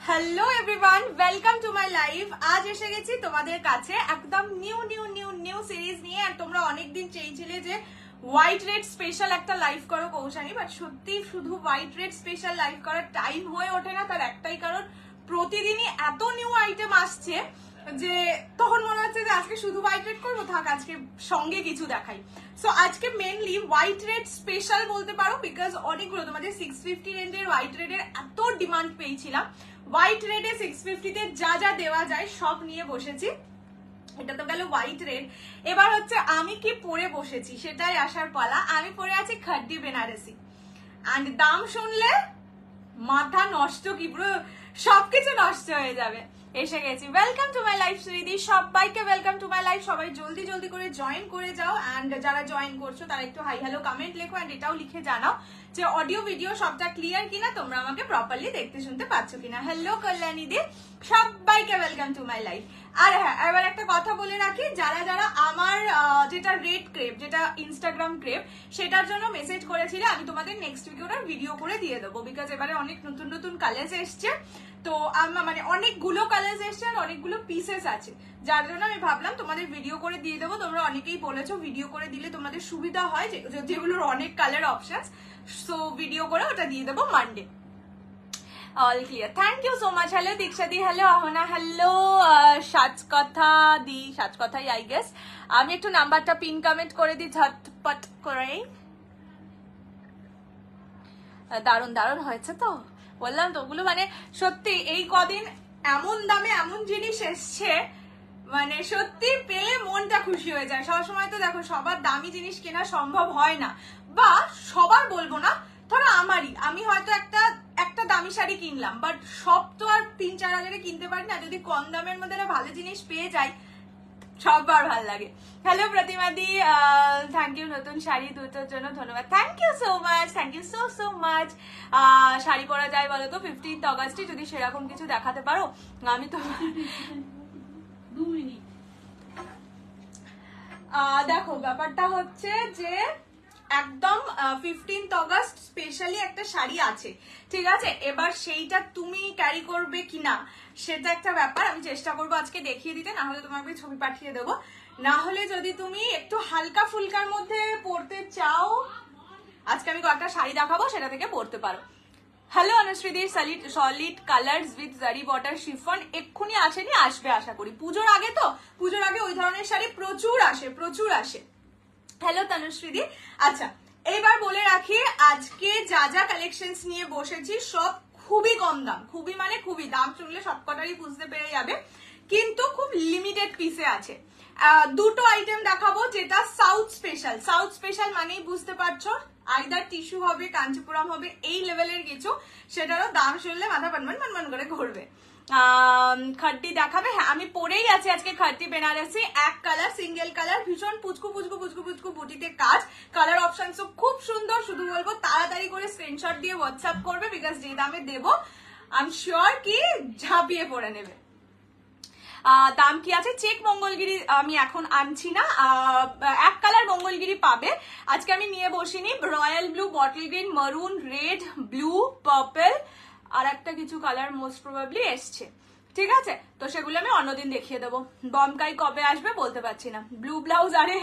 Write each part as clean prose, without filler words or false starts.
Hello everyone, welcome to my live. আজ এসে গেছি তোমাদের কাছে একদম নিউ সিরিজ নিয়ে। আর তোমরা অনেকদিন চেয়েছিলে যে হোয়াইট রেড স্পেশাল একটা লাইভ করো কৌশানি, বাট সত্যি শুধু হোয়াইট রেড স্পেশাল লাইভ করার টাইম হয়ে ওঠে না। তার একটাই কারণ, প্রতিদিনই এত নিউ আইটেম আসছে যে তখন মনে হচ্ছে যে আজকে শুধু হোয়াইট রেড করবো, থাক আজকে সঙ্গে কিছু দেখাই। সো আজকে মেনলি হোয়াইট রেড স্পেশাল বলতে পারো, বিকজ অনেকগুলো তোমাদের 650 রেঞ্জের হোয়াইট রেডের এত ডিমান্ড পেয়েছিলাম। হোয়াইট রেডে 650-তে যা যা দেওয়া যায় সব নিয়ে বসেছি। এটা তো গেল হোয়াইট রেড। এবার হচ্ছে আমি কি পরে বসেছি সেটাই আসার পালা। আমি পরে আছি খাড্ডি বেনারসি, অ্যান্ড দাম শুনলে মাথা নষ্ট, কি পুরো সবকিছু নষ্ট হয়ে যাবে। এসে গেছি। ওয়েলকাম টু মাই লাইফ শ্রীদি, সবাইকে ওয়েলকাম টু মাই লাইফ। সবাই জলদি জলদি করে জয়েন করে যাও, অ্যান্ড যারা জয়েন করছো তারা একটু হাই হ্যালো কমেন্ট লেখো, অ্যান্ড এটাও লিখে জানাও যে অডিও ভিডিও সবটা ক্লিয়ার কিনা, তোমরা আমাকে প্রপারলি দেখতে শুনতে পাচ্ছ কিনা। হ্যালো কল্যাণী দি, সবাইকে ওয়েলকাম টু মাই লাইফ। আর হ্যাঁ, এবার একটা কথা বলে রাখি, যারা যারা আমার যেটা রেড ক্রেপ, যেটা ইনস্টাগ্রাম ক্রেপ, সেটার জন্য মেসেজ করেছিলে, আমি তোমাদের নেক্সট উইকে ওটার ভিডিও করে দিয়ে দেবো। বিকজ এবারে অনেক নতুন নতুন কালার্স এসছে, তো মানে অনেকগুলো কালার্স এসছে আর অনেকগুলো পিসেস আছে, যার জন্য আমি ভাবলাম তোমাদের ভিডিও করে দিয়ে দেবো। তোমরা অনেকেই বলেছো ভিডিও করে দিলে তোমাদের সুবিধা হয়, যেগুলোর অনেক কালার অপশনস। সো ভিডিও করে ওটা দিয়ে দেবো Monday. All clear, thank you so much. Hello Diksha দি, হ্যালো অহনা, হ্যালো সাজকথা দি, সাজকথাই আই গেস। আমি একটু নাম্বারটা পিন কমেন্ট করে দিই ঝটপট করে। দারুণ দারুণ হয়েছে তো, বললাম তো ওগুলো মানে সত্যি এই কদিন এমন দামে এমন জিনিস এসছে, মানে সত্যি পেলে মনটা খুশি হয়ে যায়। সবসময় তো দেখো সবার দামি জিনিস কেনা সম্ভব হয় না, বা সবার বলবো না, ধরো আমি হয়তো একটা দামি শাড়ি কিনলাম, বাট সব তো আর 3-4 হাজারে কিনতে পারি না। যদি কম দামের মধ্যে ভালো জিনিস পেয়ে যাই, সববার ভাল লাগে। হ্যালো প্রতিমাদি, থ্যাংক ইউ নতুন শাড়ি দুটোর জন্য, ধন্যবাদ। Thank you so much, thank you so much. Sari পরা যায় বলো তো 15th অগাস্টে, যদি সেরকম কিছু দেখাতে পারো। আমি তো 2 মিনিট। দেখো ব্যাপারটা হচ্ছে যে একদম 15th অগাস্ট স্পেশালি একটা শাড়ি আছে, ঠিক আছে। এবার সেইটা তুমি ক্যারি করবে কিনা সেটা একটা ব্যাপার। আমি চেষ্টা করবো আজকে দেখিয়ে দিতে, না হলে তোমাকে ছবি পাঠিয়ে দেবো। না হলে যদি তুমি একটু হালকা ফুলকার মধ্যে পরতে চাও, আজকে আমি কয়েকটা শাড়ি দেখাবো, সেটা থেকে পরতে পারো। হ্যালো অনুশ্রীদি, সলিড কালার্স উইথ জারি বর্ডার শিফন এক্ষুনি আসেনি, আসবে আশা করি। পুজোর আগে তো, পুজোর আগে ওই ধরনের শাড়ি প্রচুর আসে। হ্যালো তনুশ্রীদি। আচ্ছা, এইবার বলে রাখি, আজকে যা যা কালেকশনস নিয়ে বসেছি সব খুবই কম দাম, খুবই মানে খুবই, দাম শুনলে সবকটারই বুঝতে পেরে যাবে, কিন্তু খুব লিমিটেড পিসে আছে। দুটো আইটেম দেখাবো, যেটা সাউথ স্পেশাল মানেই বুঝতে পারছো, আইদার টিস্যু হবে, কাঞ্চিপুরম হবে, এই লেভেলের কিছু। সেটারও দাম শুনলে মাথা পানমান করে ঘুরবে। খাড্ডি দেখাবে, হ্যাঁ আমি পরেই আছি আজকে খাড্ডি বেনারসি, এক কালার, সিঙ্গেল কালার, ভীষণ পুচকু বুটিতে কাজ। কালার অপশনস খুব সুন্দর। শুধু বলবো তাড়াতাড়ি করে স্ক্রিনশট দিয়ে হোয়াটসঅ্যাপ করবে, বিকজ যে দামে দেবো আই এম শিওর কি ঝাঁপিয়ে পড়ে নেবে। দাম কি আছে, চেক মঙ্গলগিরি আমি এখন আনছি না, এক কালার মঙ্গলগিরি পাবে। আজকে আমি নিয়ে বসিনি, রয়্যাল ব্লু, বটল গ্রিন, মারুন, রেড, ব্লু, পার্পল, আর একটা কিছু কালার মোস্ট প্রবাবলি এসছে, ঠিক আছে। তো সেগুলো আমি অন্যদিন দেখিয়ে দেবো। বমকাই কবে আসবে বলতে পারছি না। ব্লু ব্লাউজ, আরে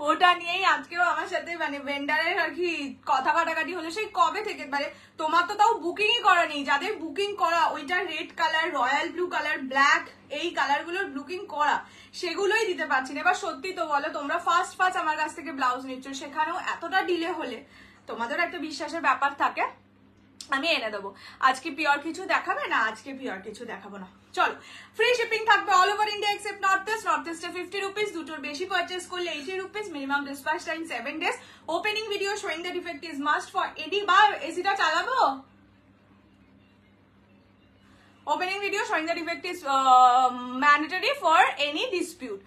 ওটা নিয়েই আজকেও আমার সাথে মানে ভেন্ডারের আর কি কথা কাটাকাটি হলো, সেই কবে থেকে। মানে তোমার তো তাও বুকিংই করা নেই, যাদের বুকিং করা ওইটা red colour, royal blue colour, black, এই কালারগুলোর বুকিং করা, সেগুলোই দিতে পারছি না। এবার সত্যি তো বলো, তোমরা ফার্স্ট আমার কাছ থেকে ব্লাউজ নিচ্ছ, সেখানেও এতটা ডিলে হলে তোমাদের একটা বিশ্বাসের ব্যাপার থাকে, আমি এনে দেবো। আজকে পিওর কিছু দেখাবে না, আজকে পিওর কিছু দেখাবো না। চলো, ফ্রি শিপিং থাকবে all over India except north ইস্টে 50 রুপিস, দুটোর বেশি পারচেস করলে 80 rupees, minimum dispatch time 7 days। Opening video showing the defect is must for এডি। বা এসিটা চালাবো, opening video showing the defect is mandatory for any dispute.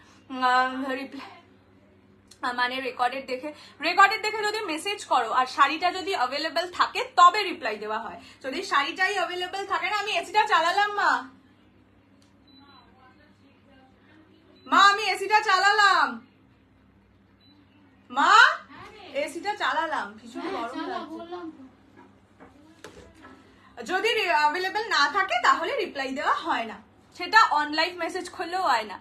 Reply মানে recorded দেখে যদি মেসেজ করো, আর শাড়িটা যদি অ্যাভেলেবেল থাকে তবে রিপ্লাই দেওয়া হয়। যদি শাড়িটাই অ্যাভেলেবেল থাকে না, আমি এসিটা চালালাম আমি এসিটা চালালাম মা, এসিটা চালালাম, ভীষণ গরম লাগছে। যদি অ্যাভেলেবেল না থাকে তাহলে রিপ্লাই দেওয়া হয় না, সেটা অনলাইন মেসেজ করলেও হয় না।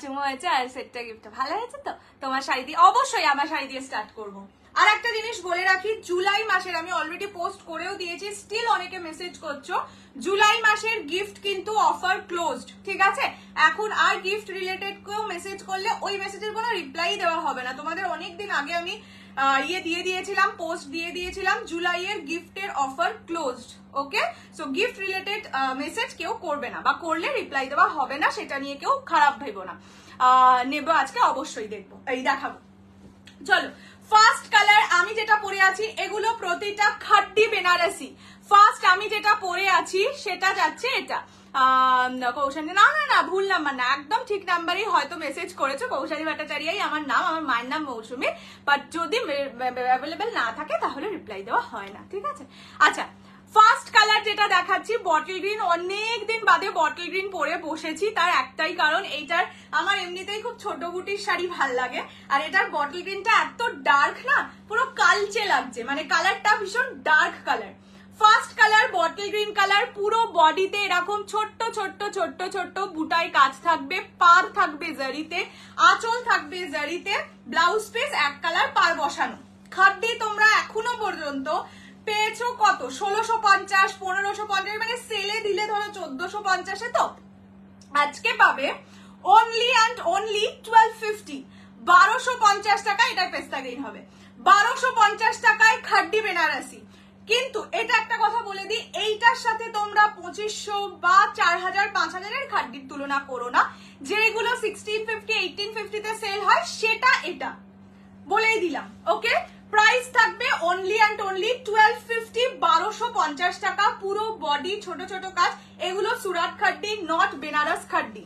চুমো হয়েছে আর সেটটা গিফটটা ভালো হয়েছে তো, তোমার শাড়ি দিয়ে অবশ্যই আমার শাড়ি দিয়ে স্টার্ট করবো। আর একটা জিনিস বলে রাখি, জুলাই মাসের আমি অলরেডি পোস্ট করেও দিয়েছি, স্টিল অনেকে মেসেজ করছো, জুলাই মাসের গিফট কিন্তু অফার ক্লোজড, ঠিক আছে? এখন আর গিফট রিলেটেড কেউ মেসেজ করলে ওই মেসেজের কোনো রিপ্লাই দেওয়া হবে না। তোমাদের অনেকদিন আগে আমি দিয়ে দিয়েছিলাম, পোস্ট দিয়ে দিয়েছিলাম, জুলাইয়ের গিফটের অফার ক্লোজড। ওকে, সো গিফট রিলেটেড মেসেজ কেউ করবে না, বা করলে রিপ্লাই দেওয়া হবে না, সেটা নিয়ে কেউ খারাপ ভেবো না। নেবো আজকে, অবশ্যই দেখবো, এই দেখাবো। চলো, ফার্স্ট কালার আমি যেটা পরে আছি, এগুলো প্রতিটা খাড্ডি বেনারসি। ফার্স্ট আমি যেটা পরে আছি সেটা যাচ্ছে এটা কৌশানী, না না না ভুল নাম্বার না, একদম ঠিক নাম্বারই হয়তো মেসেজ করেছো। কৌশানী ভট্টাচার্যই আমার নাম, আমার মায়ের নাম মৌসুমী, বাট যদি অ্যাভেলেবেল না থাকে তাহলে রিপ্লাই দেওয়া হয় না, ঠিক আছে? আচ্ছা, ফার্স্ট কালার যেটা দেখাচ্ছি বটল গ্রিন, অনেক দিন বাদে বটল গ্রিন পরে বসেছি, তার একটাই কারণ, এইটার আমার এমনিতেই খুব ছোট বুটির শাড়ি ভাল লাগে, আর এটার বটল গ্রিনটা এত ডার্ক না, পুরো কালচে লাগছে, মানে কালারটা ভীষণ dark colour. First colour bottle green colour, পুরো বডিতে এরকম ছোট্ট ছোট্ট ছোট্ট ছোট্ট বুটাই কাজ থাকবে, পার থাকবে জারিতে, আঁচল থাকবে জারিতে, ব্লাউজ পিস এক কালার পার বসানো। খাড্ডি তোমরা এখনো পর্যন্ত পেয়েছো কত? 1650, 1550, মানে সেলে দিলে ধরো 1450-এ, তো আজকে পাবে অনলি অ্যান্ড অনলি 1250, 1250 টাকা। এটা পেস্তা গ্রিন হবে 1250 টাকায় খাড্ডি বেনারসি। কিন্তু এটা একটা কথা বলে দিই, এইটার সাথে তোমরা 2500 বা 4000, 5000-এর খাড্ডির তুলনা করো না। যেগুলো 1650, 1850-তে সেল হয় সেটা এটা বলেই দিলাম। ওকে, প্রাইস থাকবে অনলি অ্যান্ড অনলি 1250, 1250 টাকা, পুরো বডি ছোট ছোট কাজ। এগুলো সুরাট খাড্ডি, নট বেনারস খাড্ডি।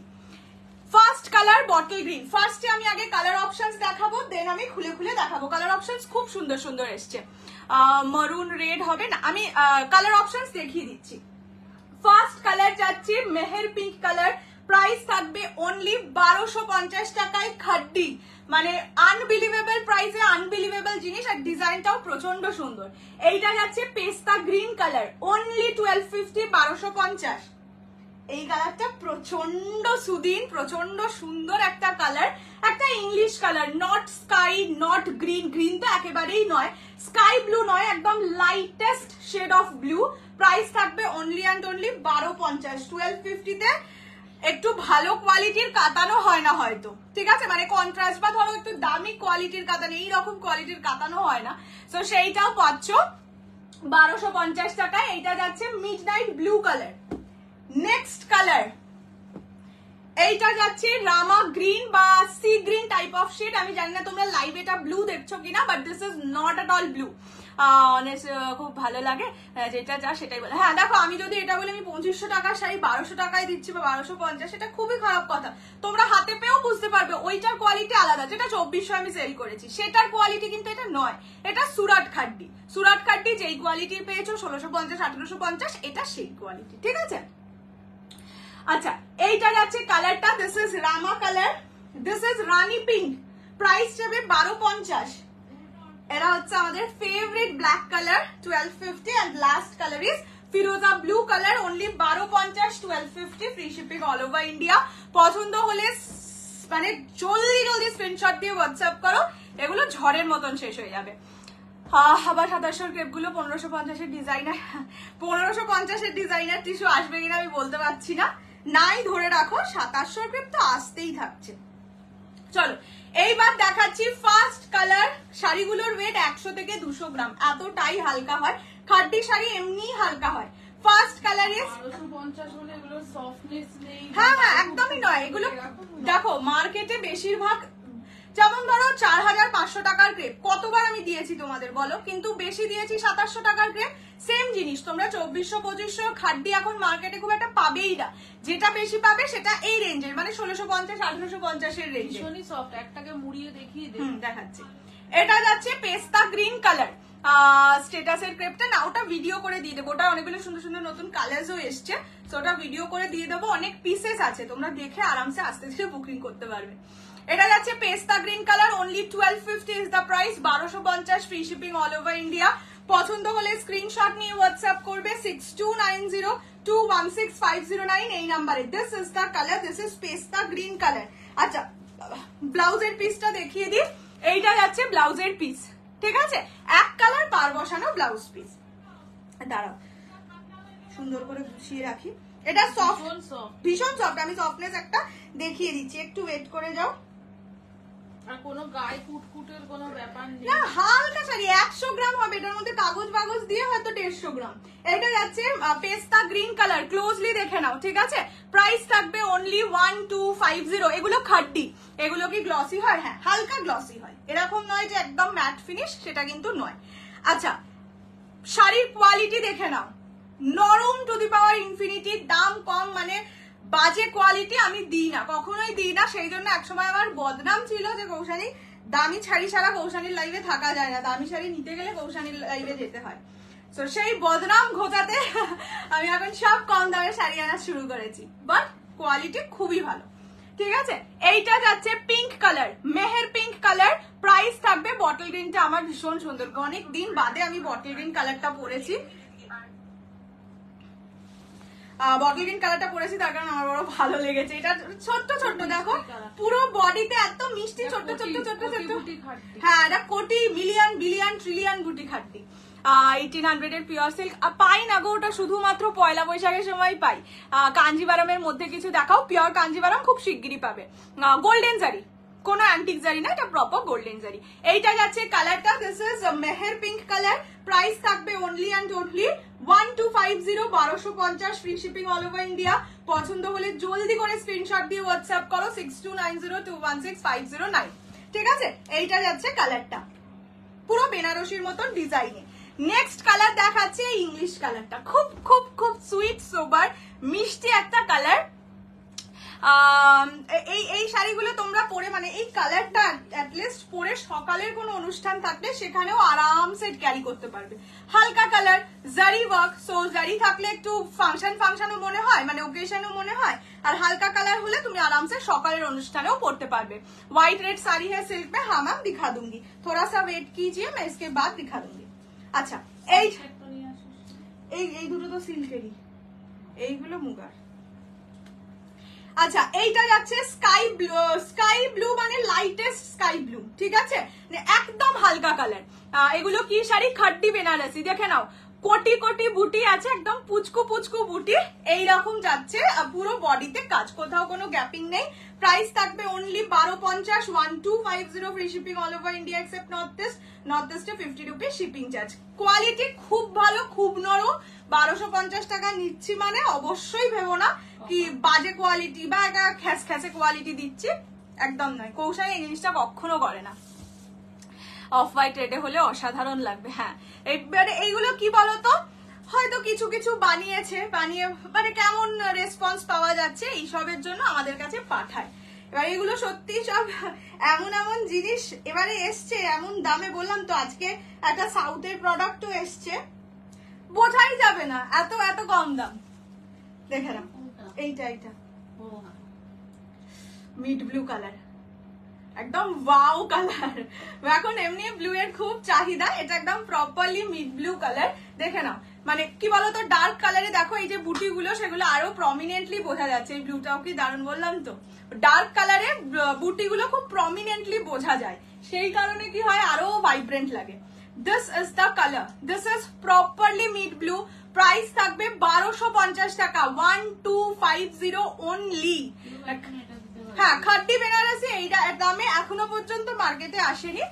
First colour bottle green. ফার্স্টে আমি আগে কালার অপশনস দেখাবো, দেন আমি খুলে খুলে দেখাবো। কালার অপশনস খুব সুন্দর সুন্দর এসছে, মারুন রেড হবে না, আমি কালার অপশনস দেখিয়ে দিচ্ছি। ফার্স্ট কালার যাচ্ছে মেহের পিঙ্ক কালার, প্রাইস থাকবে অনলি 1250 টাকায় খাড্ডি, মানে আনবিলিভেবল প্রাইসে আনবিলিভেবল জিনিস, আর ডিজাইনটাও প্রচন্ড সুন্দর। এইটা যাচ্ছে পেস্তা গ্রিন কালার, অনলি 1250, 1250। এই কালারটা প্রচন্ড সুদিন, প্রচন্ড সুন্দর একটা কালার, একটা English colour, not sky, not green, green তো একেবারেই নয়, স্কাই ব্লু নয়, একদম lightest shade of blue. Price থাকবে অনলি অ্যান্ড অনলি 1250। 1250-তে একটু ভালো কোয়ালিটির কাতানো হয় না হয়তো, ঠিক আছে, মানে কন্ট্রাস্ট বা ধরো একটু দামি কোয়ালিটির কাতানো, এইরকম কোয়ালিটির কাতানো হয় না, তো সেইটাও পাচ্ছ 1250 টাকায়। এইটা যাচ্ছে midnight blue colour. Next colour এইটা যাচ্ছে রামা গ্রিন বা sea green type of shade. আমি জানি না তোমরা লাইভ এটা ব্লু দেখছো কিনা, but this is not at all blue. খুব ভালো লাগে যেটা যা সেটাই বলে। হ্যাঁ দেখো, আমি যদি এটা বলি আমি 2500 টাকার শাড়ি 1200 টাকায় দিচ্ছি বা 1250, সেটা খুবই খারাপ কথা। তোমরা হাতে পেয়েও বুঝতে পারবে ওইটার কোয়ালিটি আলাদা, যেটা 2400 আমি সেল করেছি সেটার কোয়ালিটি কিন্তু এটা নয়, এটা সুরাট খাড্ডি। সুরাট খাড্ডি যেই কোয়ালিটি পেয়েছো 1650, 1850, এটা সেই কোয়ালিটি, ঠিক আছে? আচ্ছা, এইটা যাচ্ছে কালারটা, this is Rama colour, this is Rani pink, price যাবে 1250। এরা হচ্ছে আমাদের favourite black colour, 1250, and last colour is firoza blue colour, only 1250, 1250, free shipping all over India. পছন্দ হলে মানে জলদি জলদি স্ক্রিনশট দিয়ে হোয়াটসঅ্যাপ করো, এগুলো ঝড়ের মতন শেষ হয়ে যাবে। আবার 2700 ক্রেপ গুলো 1550-এর ডিজাইনার, 1550-এর ডিজাইনার টিস্যু আসবে কিনা আমি বলতে পারছি না, নাই ধরে রাখো 2700 ক্রেপ তো আসতেই থাকছে। চলো এইবার দেখাচ্ছি ফার্স্ট কালার। শাড়িগুলোর ওয়েট 100 থেকে 200 গ্রাম, এতটাই হালকা হয়, খাড্ডি শাড়ি এমনি হালকা হয়। ফার্স্ট কালার ইজ 1250 হলে এগুলো সফটনেস নেই, হ্যাঁ হ্যাঁ একদমই নয়। এগুলো দেখো মার্কেটে বেশিরভাগ, যেমন ধরো 4500 টাকার ক্রেপ কতবার আমি দিয়েছি তোমাদের বলো, কিন্তু বেশি দিয়েছি 2700 টাকার ক্রেপ। সেম জিনিস তোমরা 2400-2500 খাড্ডি এখন মার্কেটে খুব একটা পাবেই না, যেটা বেশি পাবে সেটা এই রেঞ্জের, মানে 1650, 1850-এর রেঞ্জে। ভীষণই সফট, একটাকে মুড়িয়ে দেখিয়ে দে, দেখাচ্ছি। এটা যাচ্ছে পেস্তা গ্রিন কালার, স্টেটাসের ক্রেপটা না, ওটা ভিডিও করে দিয়ে দেবো, ওটা অনেকগুলো সুন্দর সুন্দর নতুন কালার্সও এসছে, তো ওটা ভিডিও করে দিয়ে দেবো, অনেক পিসেস আছে, তোমরা দেখে আরামসে আস্তে ধীরে বুকিং করতে পারবে। এটা যাচ্ছে পেস্তা green colour, only 1250 is the price, 1250, free shipping all over India. পছন্দ হলে স্ক্রিনশট নিয়ে হোয়াটসঅ্যাপ করবে 6290216509 এই নাম্বারে। This is the colour, this is পেস্তা গ্রিন কালার। আচ্ছা ব্লাউজের পিসটা দেখিয়ে দিই, এইটা যাচ্ছে ব্লাউজের পিস, ঠিক আছে? এক কালার পার বসানো ব্লাউজ পিস। দাঁড়াও সুন্দর করে গুছিয়ে রাখি। এটা সফট, ভীষণ সফট। আমি সফটনেস একটা দেখিয়ে দিচ্ছি, একটু ওয়েট করে যাও। আর কোনো গায়ে কুটকুটের কোনো ব্যাপার নেই না, হালকা শাড়ি 100 গ্রাম হবে, এটার মধ্যে কাগজ বাগজ দিয়ে হয়তো 150 গ্রাম। এটা যাচ্ছে পেস্তা গ্রিন কালার, ক্লোজলি দেখে নাও, ঠিক আছে? প্রাইস থাকবে অনলি 1250। এগুলো খাড্ডি, এগুলো কি গ্লসি হয়? হ্যাঁ হালকা গ্লসি হয়, এরকম নয় যে একদম ম্যাট ফিনিশ, সেটা কিন্তু নয়। আচ্ছা শাড়ির কোয়ালিটি দেখে নাও, নরম টু দি পাওয়ার ইনফিনিটি, দাম কম, মানে বাজে কোয়ালিটি আমি দিই না, কখনোই দিই না। সেই জন্য একসময় আমার বদনাম ছিল যে কৌশানী দামি শাড়ি ছাড়া কৌশানীর লাইভে থাকা যায় না, দামি শাড়ি নিতে গেলে কৌশানীর লাইভে যেতে হয়। তো সেই বদনাম ঘোচাতে আমি এখন সব কম দামের শাড়ি আনা শুরু করেছি, বাট কোয়ালিটি খুবই ভালো, ঠিক আছে? এইটা যাচ্ছে pink colour, Meher pink colour. Price থাকবে, বটল গ্রিনটা আমার ভীষণ সুন্দর, অনেক দিন বাদে আমি বটল গ্রিন কালারটা পরেছি। বটল গ্রিন কালারটা পরেছি তার কারণ আমার বড় ভালো লেগেছে। এটা ছোট্ট ছোট্ট দেখো, পুরো বডিতে এত মিষ্টি ছোট্ট ছোট্ট ছোট্ট ছোট্ট। হ্যাঁ এটা কোটি মিলিয়ন বিলিয়ন ট্রিলিয়ন বুটি খাট্টি। 1800 এর পিওর সিল্ক পাই না গো, ওটা শুধুমাত্র পয়লা বৈশাখের সময় পাই। কাঞ্জিবারামের মধ্যে কিছু দেখাও, পিওর কাঞ্জিবারাম খুব শিগগিরই পাবে। গোল্ডেন জারি, কোনো অ্যান্টিক জারি না, এটা প্রপার গোল্ডেন জারি। এইটা যাচ্ছে কালারটা, দিস ইজ মেহের পিঙ্ক কালার। প্রাইস থাকবে only and only 1250, 1250, free shipping all over India. পছন্দ হলে জলদি করে স্ক্রিনশট দিয়ে হোয়াটসঅ্যাপ করো 6290216509, ঠিক আছে? এইটা যাচ্ছে কালারটা, পুরো বেনারসির মতন ডিজাইনে। নেক্সট কালার দেখাচ্ছে ইংলিশ কালারটা, খুব খুব খুব সুইট সোবার মিষ্টি একটা কালার। এই শাড়িগুলো তোমরা পরে, মানে এই কালারটা অ্যাটলিস্ট পরে সকালের কোনো অনুষ্ঠান থাকলে সেখানেও আরামসে ক্যারি করতে পারবে। হালকা কালার, জারি ওয়ার্ক, সো জারি থাকলে একটু ফাংশনও মনে হয়, মানে ওকেশনও মনে হয়। আর হালকা কালার হলে তুমি আরামসে সকালের অনুষ্ঠানেও পড়তে পারবে। व्हाइट रेड साड़ी है सिल्क में, हाँ मैम दिखा दूंगी, थोड़ा सा वेट कीजिए, मैं इसके बाद दिखा दूंगी। আচ্ছা এই দুটো তো সিল্কেরই, এইগুলো মুগার। আচ্ছা এইটা যাচ্ছে স্কাই ব্লু, মানে লাইটেস্ট স্কাই ব্লু, ঠিক আছে? একদম হালকা কালার। এগুলো কি শাড়ি? খাড্ডি বেনারসি, দেখে নাও, কোটি কোটি বুটি আছে, একদম পুচকু পুচকু বুটি, এইরকম যাচ্ছে পুরো বডিতে কাজ, কোথাও কোনো গ্যাপিং নেই। প্রাইস থাকবে only 1250, 1250, free shipping all over India except north east, north ইস্টে 50 রুপিস শিপিং চার্জ। কোয়ালিটি খুব ভালো, খুব নরম। 1250 টাকা নিচ্ছি মানে অবশ্যই ভেবো না কি বাজে কোয়ালিটি বা একটা খ্যাসখ্যাসে কোয়ালিটি দিচ্ছি, একদম নয়। কৌশালী এই জিনিসটা কখনো করে না। অফ হোয়াইট রেডে হলে অসাধারণ লাগবে। হ্যাঁ এবারে এইগুলো কি বলতো, হয়তো কিছু কিছু বানিয়েছে, বানিয়ে মানে কেমন রেসপন্স পাওয়া যাচ্ছে এইসবের জন্য আমাদের কাছে পাঠায়। এবার এগুলো সত্যি সব এমন এমন জিনিস এবারে এসছে, এমন দামে, বললাম তো আজকে একটা সাউথের প্রোডাক্টও এসছে, বোঝাই যাবে না এত এত কম দাম। দেখে না এইটা মিড ব্লু কালার, একদম ওয়াও কালার। এখন এমনি ব্লু এর খুব চাহিদা, এটা একদম প্রপারলি মিড ব্লু কালার। দেখে নাও, মানে কি বলতো, ডার্ক কালারে দেখো এই যে বুটি গুলো, সেগুলো আরো প্রমিনেন্টলি বোঝা যাচ্ছে। এই ব্লুটাও কি দারুণ, বললাম তো, ডার্ক কালারে বুটি গুলো খুব প্রমিনেন্টলি বোঝা যায়, সেই কারণে কি হয় আরো ভাইব্রেন্ট লাগে। This is the colour, this is properly mid blue. Price থাকবে 1250 টাকা, 1250 অনলি। হ্যাঁ খাড্ডি বেনারসি, এইটা দামে এখনো পর্যন্ত মার্কেটে আসেনি,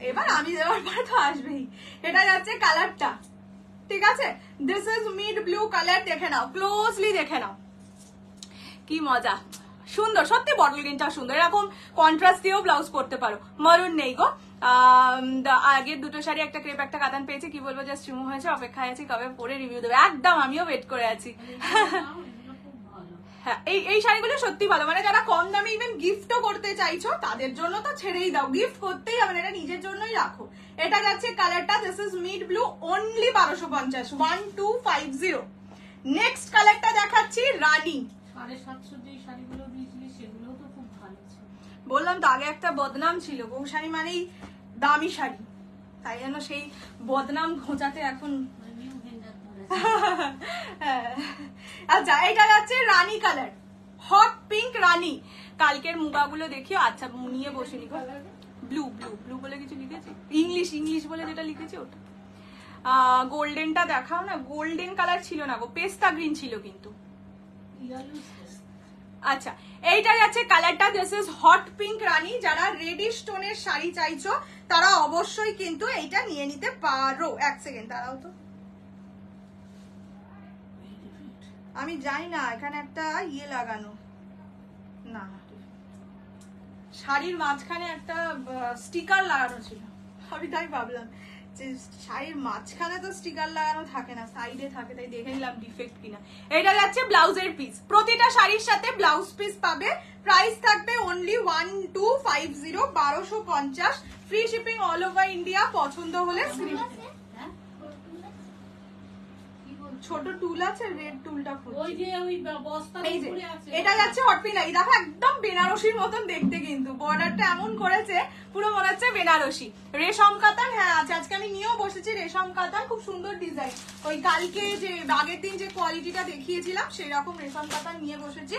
এবার আমি দেওয়ার পর তো আসবেই। এটা যাচ্ছে কালারটা, ঠিক আছে? This is mid blue colour, দেখে নাও, ক্লোজলি দেখে নাও, কি মজা, সুন্দর সত্যি। বটল গ্রিনটা সুন্দর, এরকম কন্ট্রাস্ট দিয়েও ব্লাউজ পরতে পারো। মারুন নেই গো, আগের দুটো শাড়ি, একটা ক্রেপ একটা কাতান পেয়েছি, কি বলবো, জাস্ট চুমু হয়েছে, অপেক্ষায় আছি কবে পরে রিভিউ দেবে। একদম আমিও ওয়েট করে আছি। হ্যাঁ এই শাড়িগুলো সত্যি ভালো, মানে যারা কম দামে ইভেন গিফটও করতে চাইছো তাদের জন্য তো ছেড়েই দাও, গিফট করতেই হবে, এটা নিজের জন্যই রাখো। এটা যাচ্ছে কালারটা, this is mid blue, only 1250, 1250। Next কালারটা দেখাচ্ছি রানী। 750 যে শাড়িগুলো দিয়েছিলি সেগুলো তো খুব ভালো ছিল। বললাম তো আগে একটা বদনাম ছিল, কৌশানী মানেই দামি শাড়ি, তাই জন্য সেই বদনাম ঘোচাতে এখন আচ্ছা এটা যাচ্ছে রানী কালার, হট পিঙ্ক রানী। কালকের মুগাগুলো দেখিও। আচ্ছা মুনিয়ে বসে লিখো, ব্লু ব্লু ব্লু বলে কিছু লিখেছি, ইংলিশ ইংলিশ বলে যেটা লিখেছি ওটা। গোল্ডেনটা দেখাও না, গোল্ডেন কালার ছিল না গো, পেস্তা গ্রিন ছিল কিন্তু। আচ্ছা এইটা যাচ্ছে কালারটা, দিস ইজ হট পিঙ্ক রানী। যারা রেডি স্টোনের শাড়ি চাইছো তারা অবশ্যই কিন্তু এইটা নিয়ে নিতে পারো। এক সেকেন্ড দাঁড়াও তো, আমি জানি না এখানে একটা ইয়ে লাগানো, না শাড়ির মাঝখানে একটা স্টিকার লাগানো ছিল, আমি তাই ভাবলাম যে শাড়ির মাঝখানে তো স্টিকার লাগানো থাকে না, সাইডে থাকে, তাই দেখে নিলাম ডিফেক্ট কিনা। এটা যাচ্ছে ব্লাউজের পিস, প্রতিটা শাড়ির সাথে ব্লাউজ পিস পাবে। প্রাইস থাকবে only 1250, 1250, free shipping all over India. পছন্দ হলে স্ক্রিন, ছোট টুল আছে, রেড টুলটা ওই যে ওই বস্তার উপরে আছে। এটা যাচ্ছে হট পিঙ্ক রানী, দেখো একদম বেনারসির মতন দেখতে, কিন্তু বর্ডারটা এমন করেছে পুরো মনে হচ্ছে বেনারসি। রেশম কাতান, হ্যাঁ আছে, আজকে আমি নিয়েও বসেছি রেশম কাতান, খুব সুন্দর ডিজাইন। ওই কালকে যে আগের দিন যে কোয়ালিটিটা দেখিয়েছিলাম সেই রকম রেশম কাতান নিয়ে বসেছি।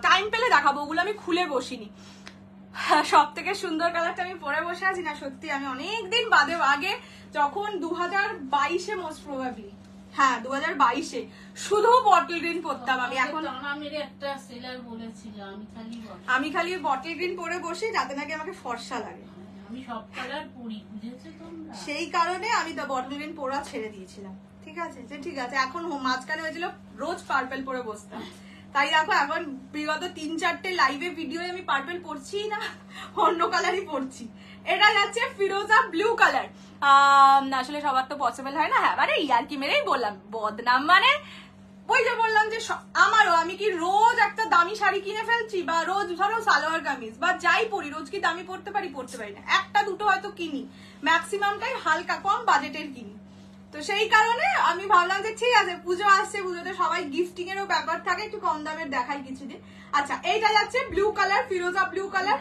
টাইম পেলে দেখাবো, ওগুলো আমি খুলে বসিনি। সব থেকে সুন্দর কালারটা আমি পরে বসে আছি না, সত্যি আমি অনেকদিন বাদে, আগে যখন 2022-এ মোস্ট প্রবাবলি, হ্যাঁ 2022-এ শুধু বটল গ্রিন পরতাম আমি। এখন একটা সেলার বলেছিল আমি খালি বটল গ্রিন পরে বসি যাতে নাকি আমাকে ফর্সা লাগে, আমি সব কালার পরি, বুঝেছো তোমরা? সেই কারণে আমি বটল গ্রিন পরা ছেড়ে দিয়েছিলাম। ঠিক আছে যে ঠিক আছে, এখন মাঝখানে হয়েছিল রোজ পার্পেল পরে বসতাম, তাই দেখো এখন বিগত 3-4টে লাইভে ভিডিও আমি পার্পেল পরছি না, অন্য কালারই পরছি। এটা যাচ্ছে ফিরোজা ব্লু কালার। আসলে সবার তো পসিবল হয় না, হ্যাঁ মানে ইয়ার্কি মেরেই বললাম, বদনাম মানে ওই যে বললাম যে আমারও, আমি কি রোজ একটা দামি শাড়ি কিনে ফেলছি, বা রোজ ধরো সালোয়ার কামিজ বা যাই পরি, রোজ কি দামি পরতে পারি? পরতে পারি না, একটা দুটো হয়তো কিনি, ম্যাক্সিমামটাই হালকা কম বাজেটের কিনি। তো সেই কারণে আমি ভাবলাম যে ঠিক আছে পুজো আসছে, পুজোতে সবাই গিফটিং এরও ব্যাপার থাকে, একটু কম দামের দেখাই কিছুদিন। আচ্ছা এইটা যাচ্ছে ব্লু কালার, ফিরোজা ব্লু কালার,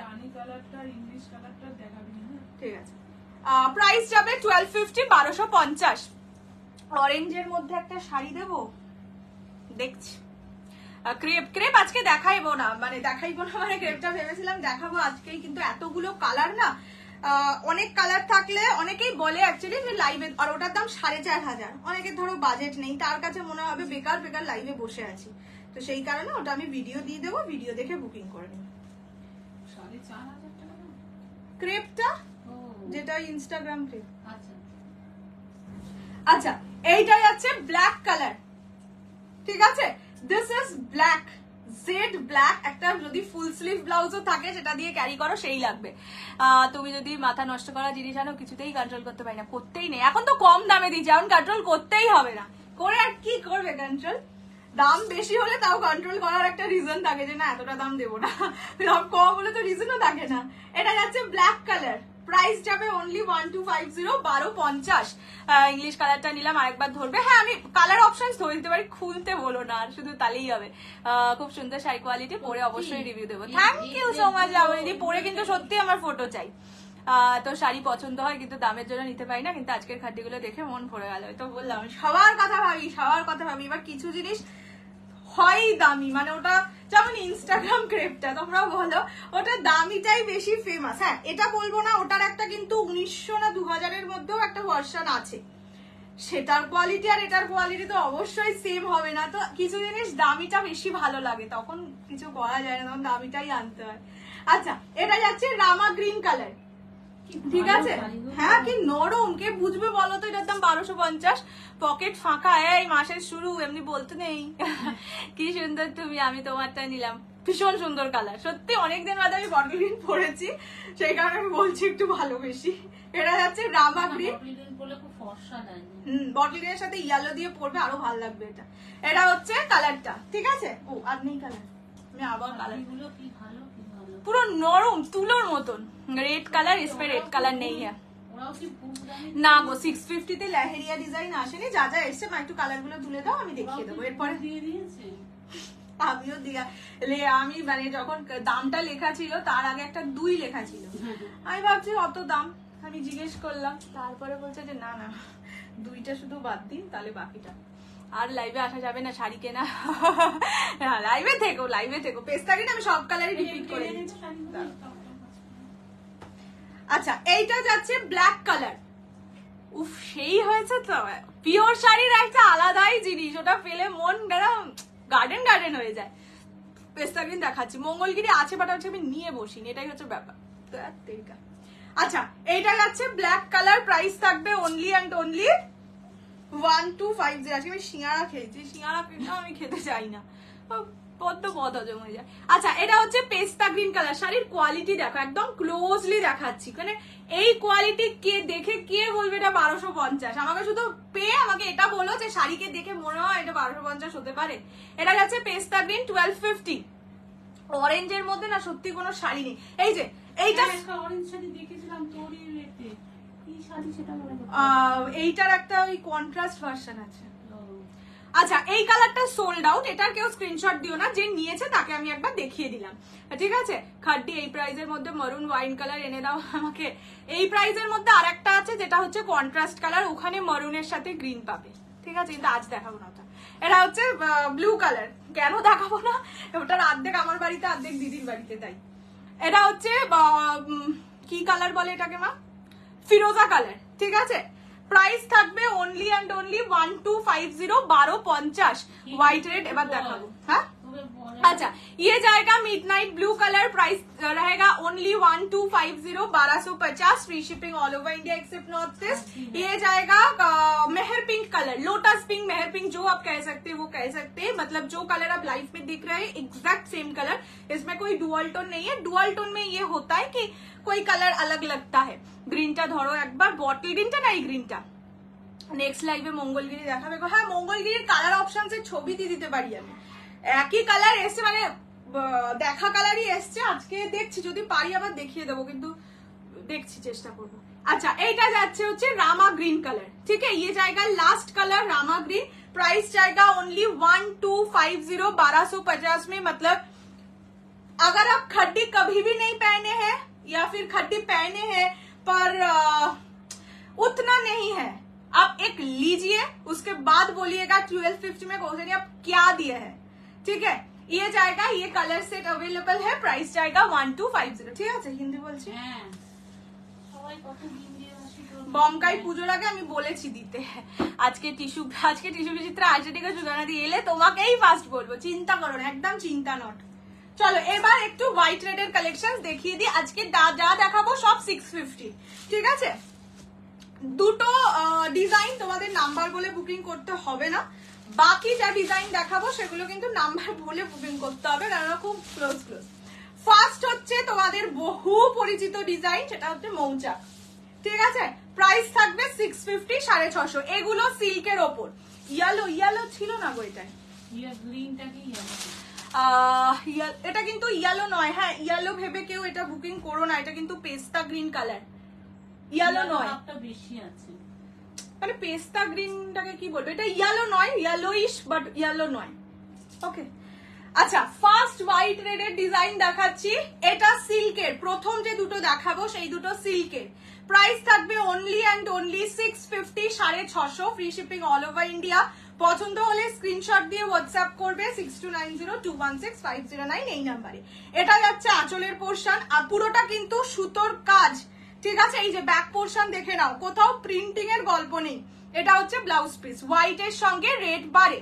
ঠিক আছে। প্রাইস যাবে 1250, 1250। অরেঞ্জের মধ্যে একটা শাড়ি দেবো দেখছি, ক্রেপ ক্রেপ আজকে দেখাইবো না, মানে ক্রেপটা ভেবেছিলাম দেখাবো আজকেই, কিন্তু এতগুলো কালার না, অনেক কালার থাকলে অনেকেই বলে অ্যাকচুয়ালি যে লাইভে, আর ওটার দাম 4500, অনেকের ধরো বাজেট নেই, তার কাছে মনে হবে বেকার বেকার লাইভে বসে আছি, তো সেই কারণে ওটা আমি ভিডিও দিয়ে দেবো, ভিডিও দেখে বুকিং করে নিন। ক্রেপটা যেটা ইনস্টাগ্রাম ক্রেপ। আচ্ছা এইটা যাচ্ছে ব্ল্যাক কালার, ঠিক আছে, this is black, jet black. একটা যদি ফুল স্লিভ ব্লাউজও থাকে যেটা দিয়ে ক্যারি করো সেই লাগবে। তুমি যদি মাথা নষ্ট করা জিনিস আনো কিছুতেই কন্ট্রোল করতে পারি না, করতেই নেই, এখন তো কম দামে দিচ্ছে, এখন কন্ট্রোল করতেই হবে না, করে আর কি করবে কন্ট্রোল? দাম বেশি হলে তাও কন্ট্রোল করার একটা রিজন থাকে যে না এতটা দাম দেবো না, দাম কম হলে তো রিজনও থাকে না। এটা যাচ্ছে ব্ল্যাক কালার, প্রাইস যাবে অনলি 1250, 1250। ইংলিশ কালারটা নিলাম, আরেকবার ধরবে, হ্যাঁ আমি কালার অপশনস ধরে দিতে পারি, খুলতে বলো না আর শুধু তাহলেই হবে। খুব সুন্দর শাড়ি কোয়ালিটি, পরে অবশ্যই রিভিউ দেবো। থ্যাংক ইউ সো মাচ লাবণীদি, পরে কিন্তু সত্যি আমার ফটো চাই। তো শাড়ি পছন্দ হয় কিন্তু দামের জন্য নিতে পারি না, কিন্তু আজকের খাটিগুলো দেখে মন ভরে গেল। তো বললাম সবার কথা ভাবি, সবার কথা ভাবি, এবার কিছু জিনিস হয় দামি, মানে ওটা যেমন ইনস্টাগ্রাম ক্রেপটা তোমরা বলো ওটা দামিটাই বেশি ফেমাস, হ্যাঁ এটা বলবো না, ওটার একটা কিন্তু 1900 না 2000-এর মধ্যেও একটা ভার্সন আছে, সেটার কোয়ালিটি আর এটার কোয়ালিটি তো অবশ্যই সেম হবে না, তো কিছু জিনিস দামিটা বেশি ভালো লাগে, তখন কিছু করা যায় না, তখন দামিটাই আনতে হয়। আচ্ছা এটা যাচ্ছে রামা গ্রিন কালার, ঠিক আছে, হ্যাঁ কি নরম, কে বুঝবে বলো তো, এটার দাম 1250, পকেট ফাঁকা, এই মাসের শুরু, এমনি বলতে নেই। কি সুন্দর তুমি, আমি তোমারটা নিলাম, ভীষণ সুন্দর কালার, সত্যি অনেকদিন বাদে আমি বটল গ্রিন পরেছি, সেই কারণে আমি বলছি একটু ভালোবেসি। এটা যাচ্ছে রামা গ্রিন, বটল গ্রিনের সাথে ইয়েলো দিয়ে পরবে আরো ভালো লাগবে। এটা এটা হচ্ছে কালারটা, ঠিক আছে, ও আর নেই কালার, আমি আবার কালার গুলো কি ভালো, পুরো নরম তুলোর মতন, রেড কালার, ইসমে রেড কালার নেই হ্যাঁ না গো, 650 তে লেহেরিয়া ডিজাইন আসেনি, যা যা এসছে মা একটু কালার গুলো তুলে দাও, আমি দেখিয়ে দেবো, এরপরে দিয়ে দিয়েছে, আমিও দিয়া আমি মানে যখন দামটা লেখা ছিল তার আগে একটা 2 লেখা ছিল, আমি ভাবছি অত দাম, আমি জিজ্ঞেস করলাম, তারপরে বলছে যে না না দুইটা শুধু বাদ দিন, তাহলে বাকিটা আর লাইভে আসা যাবে না শাড়ি কেনা। লাইভে থেকো পেস্তা গ্রিন আমি সব কালারই রিপিট করে দিচ্ছি। আচ্ছা এইটা যাচ্ছে ব্ল্যাক কালার। উফ সেই হয়েছে তো, পিওর শাড়ির একটা আলাদাই জিনিস, ওটা পেলে মন গার্ডেন হয়ে যায়। পেস্তা গ্রিন দেখাচ্ছি, মঙ্গলগিরি আছে বাট হচ্ছে আমি নিয়ে বসিনি, এটাই হচ্ছে ব্যাপার। আচ্ছা এইটা যাচ্ছে ব্ল্যাক কালার, প্রাইস থাকবে অনলি অ্যান্ড অনলি 1250। আজকে আমি সিঙ্গারা খেয়েছি, সিঙ্গারা আমি খেতে চাই না, বড্ড বদ হজম হয়ে যায়। আচ্ছা এটা হচ্ছে পেস্তা গ্রিন কালার, শাড়ির কোয়ালিটি দেখো একদম ক্লোজলি দেখাচ্ছি, মানে এই কোয়ালিটি কে দেখে কে বলবে এটা 1250। আমাকে শুধু পেয়ে আমাকে এটা বলো যে শাড়িকে দেখে মনে হয় এটা 1250 হতে পারে। এটা যাচ্ছে পেস্তা গ্রিন 1250। অরেঞ্জের মধ্যে না সত্যি কোনো শাড়ি নেই। এই যে এইটা অরেঞ্জ শাড়ি দেখেছিলাম তোরই রেটে, কি শাড়ি সেটা মনে করতে এইটার একটা ওই কন্ট্রাস্ট ভার্সন আছে। আচ্ছা এই কালারটা সোল্ড আউট, এটার কেউ স্ক্রিনশট দিও না, যে নিয়েছে তাকে আমি একবার দেখিয়ে দিলাম, ঠিক আছে। খাড্ডি এই প্রাইজের মধ্যে মারুন ওয়াইন কালার এনে দাও আমাকে। এই প্রাইজের মধ্যে আরেকটা আছে যেটা হচ্ছে কন্ট্রাস্ট কালার, ওখানে মারুনের সাথে গ্রিন পাবে, ঠিক আছে, কিন্তু আজ দেখাবো না ওটা। এটা হচ্ছে ব্লু কালার, কেন দেখাবো না, ওটার অর্ধেক আমার বাড়িতে অর্ধেক দিদির বাড়িতে, তাই। এটা হচ্ছে কি কালার বলে এটাকে মা, ফিরোজা কালার, ঠিক আছে। প্রাইস থাকবে only and only 1250, 1250 white red. এবার দেখাবো, হ্যাঁ अच्छा ये जाएगा मिडनाइट ब्लू कलर, प्राइस रहेगा only 1250, 1250, free shipping all over India accept north east. ये जाएगा मेहर पिंक कलर, लोटस पिंक, मेहर पिंक जो आप कह सकते हैं वो कह सकते हैं, मतलब जो कलर आप लाइफ में दिख रहे हैं एग्जैक्ट सेम कलर, इसमें कोई डुअल टोन नहीं है। डुअल टोन में ये होता है कि कोई कलर अलग लगता है। ग्रीनটা ধরো একবার, বটল গ্রিনটা না এই গ্রিনটা। নেক্সট লাইভে মঙ্গলগিরি দেখাবে, হ্যাঁ মঙ্গলগিরির কালার অপশনসের ছবি দিয়ে দিতে পারি আমি, একই কালার এসছে, মানে দেখা কালারই এসছে। আজকে দেখছি যদি পারি আবার দেখিয়ে দেবো, কিন্তু দেখছি চেষ্টা করবো। अच्छा এইটা যাচ্ছে হচ্ছে रामा ग्रीन कलर, ठीक है, ये जाएगा last colour Rama green, price जाएगा ओनली 1250, 1250 में। मतलब अगर आप खड्डी कभी भी नहीं पहने हैं या फिर खड्डी पहने हैं पर उतना नहीं है, आप एक लीजिए, उसके बाद बोलिएगा 1250 में कौन से आप क्या दिए हैं, ठीक है। ये जाएगा, ये कलर सेट अवेलेबल है, प्राइस जाएगा 1250, ঠিক আছে। হিন্দি বলছি, হ্যাঁ সবাই কত হিন্দি ভাষী তো বমকাই পুজোর আগে আমি বলেছি দিতে, আজকে টিস্যু বিচিত্রা আসে, ঠিক আছে, সুদানা দিয়ে এলে তোমাকেই ফার্স্ট বলবো, চিন্তা করো না, একদম চিন্তা নট। চলো এবার একটু হোয়াইট রেডের কালেকশন দেখিয়ে দিই। আজকে যা দেখাবো সব 650, ঠিক আছে। দুটো ডিজাইন তোমাদের নাম্বার বলে বুকিং করতে হবে না, বাকি যা ডিজাইন দেখাবো সেগুলো কিন্তু নাম্বার বলে বুকিং করতে হবে, কারণ খুব ক্লোজ। ফার্স্ট হচ্ছে তোমাদের বহু পরিচিত ডিজাইন, সেটা হচ্ছে মৌচাক, ঠিক আছে। প্রাইস থাকবে 650, 650। এগুলো সিল্কের ওপর, ইয়েলো ছিল না গো এটাই, গ্রিনটা কি এটা কিন্তু ইয়েলো নয়, হ্যাঁ ইয়েলো ভেবে কেউ এটা বুকিং করো না, এটা কিন্তু পেস্তা গ্রিন কালার, ইয়েলো নয়, বেশি আছে, মানে পেস্তা গ্রিনটাকে কি বলবো, এটা ইয়েলো নয়, ইয়েলোইশ বাট ইয়েলো নয়, ওকে। আচ্ছা ফার্স্ট হোয়াইট রেডের ডিজাইন দেখাচ্ছি, এটা সিল্কের, প্রথম যে দুটো দেখাবো সেই দুটো সিল্কের। প্রাইস থাকবে only and only 650, 650, free shipping all over India. পছন্দ হলে স্ক্রিনশট দিয়ে হোয়াটসঅ্যাপ করবে 6290216509 এই নাম্বারে। এটা যাচ্ছে আঁচলের পোর্শন, আর পুরোটা কিন্তু সুতোর কাজ, ঠিক আছে। এই যে ব্যাক পোর্শন দেখে নাও, কোথাও প্রিন্টিং এর গল্প নেই। এটা হচ্ছে ব্লাউজ পিস, হোয়াইট এর সঙ্গে রেড বারে।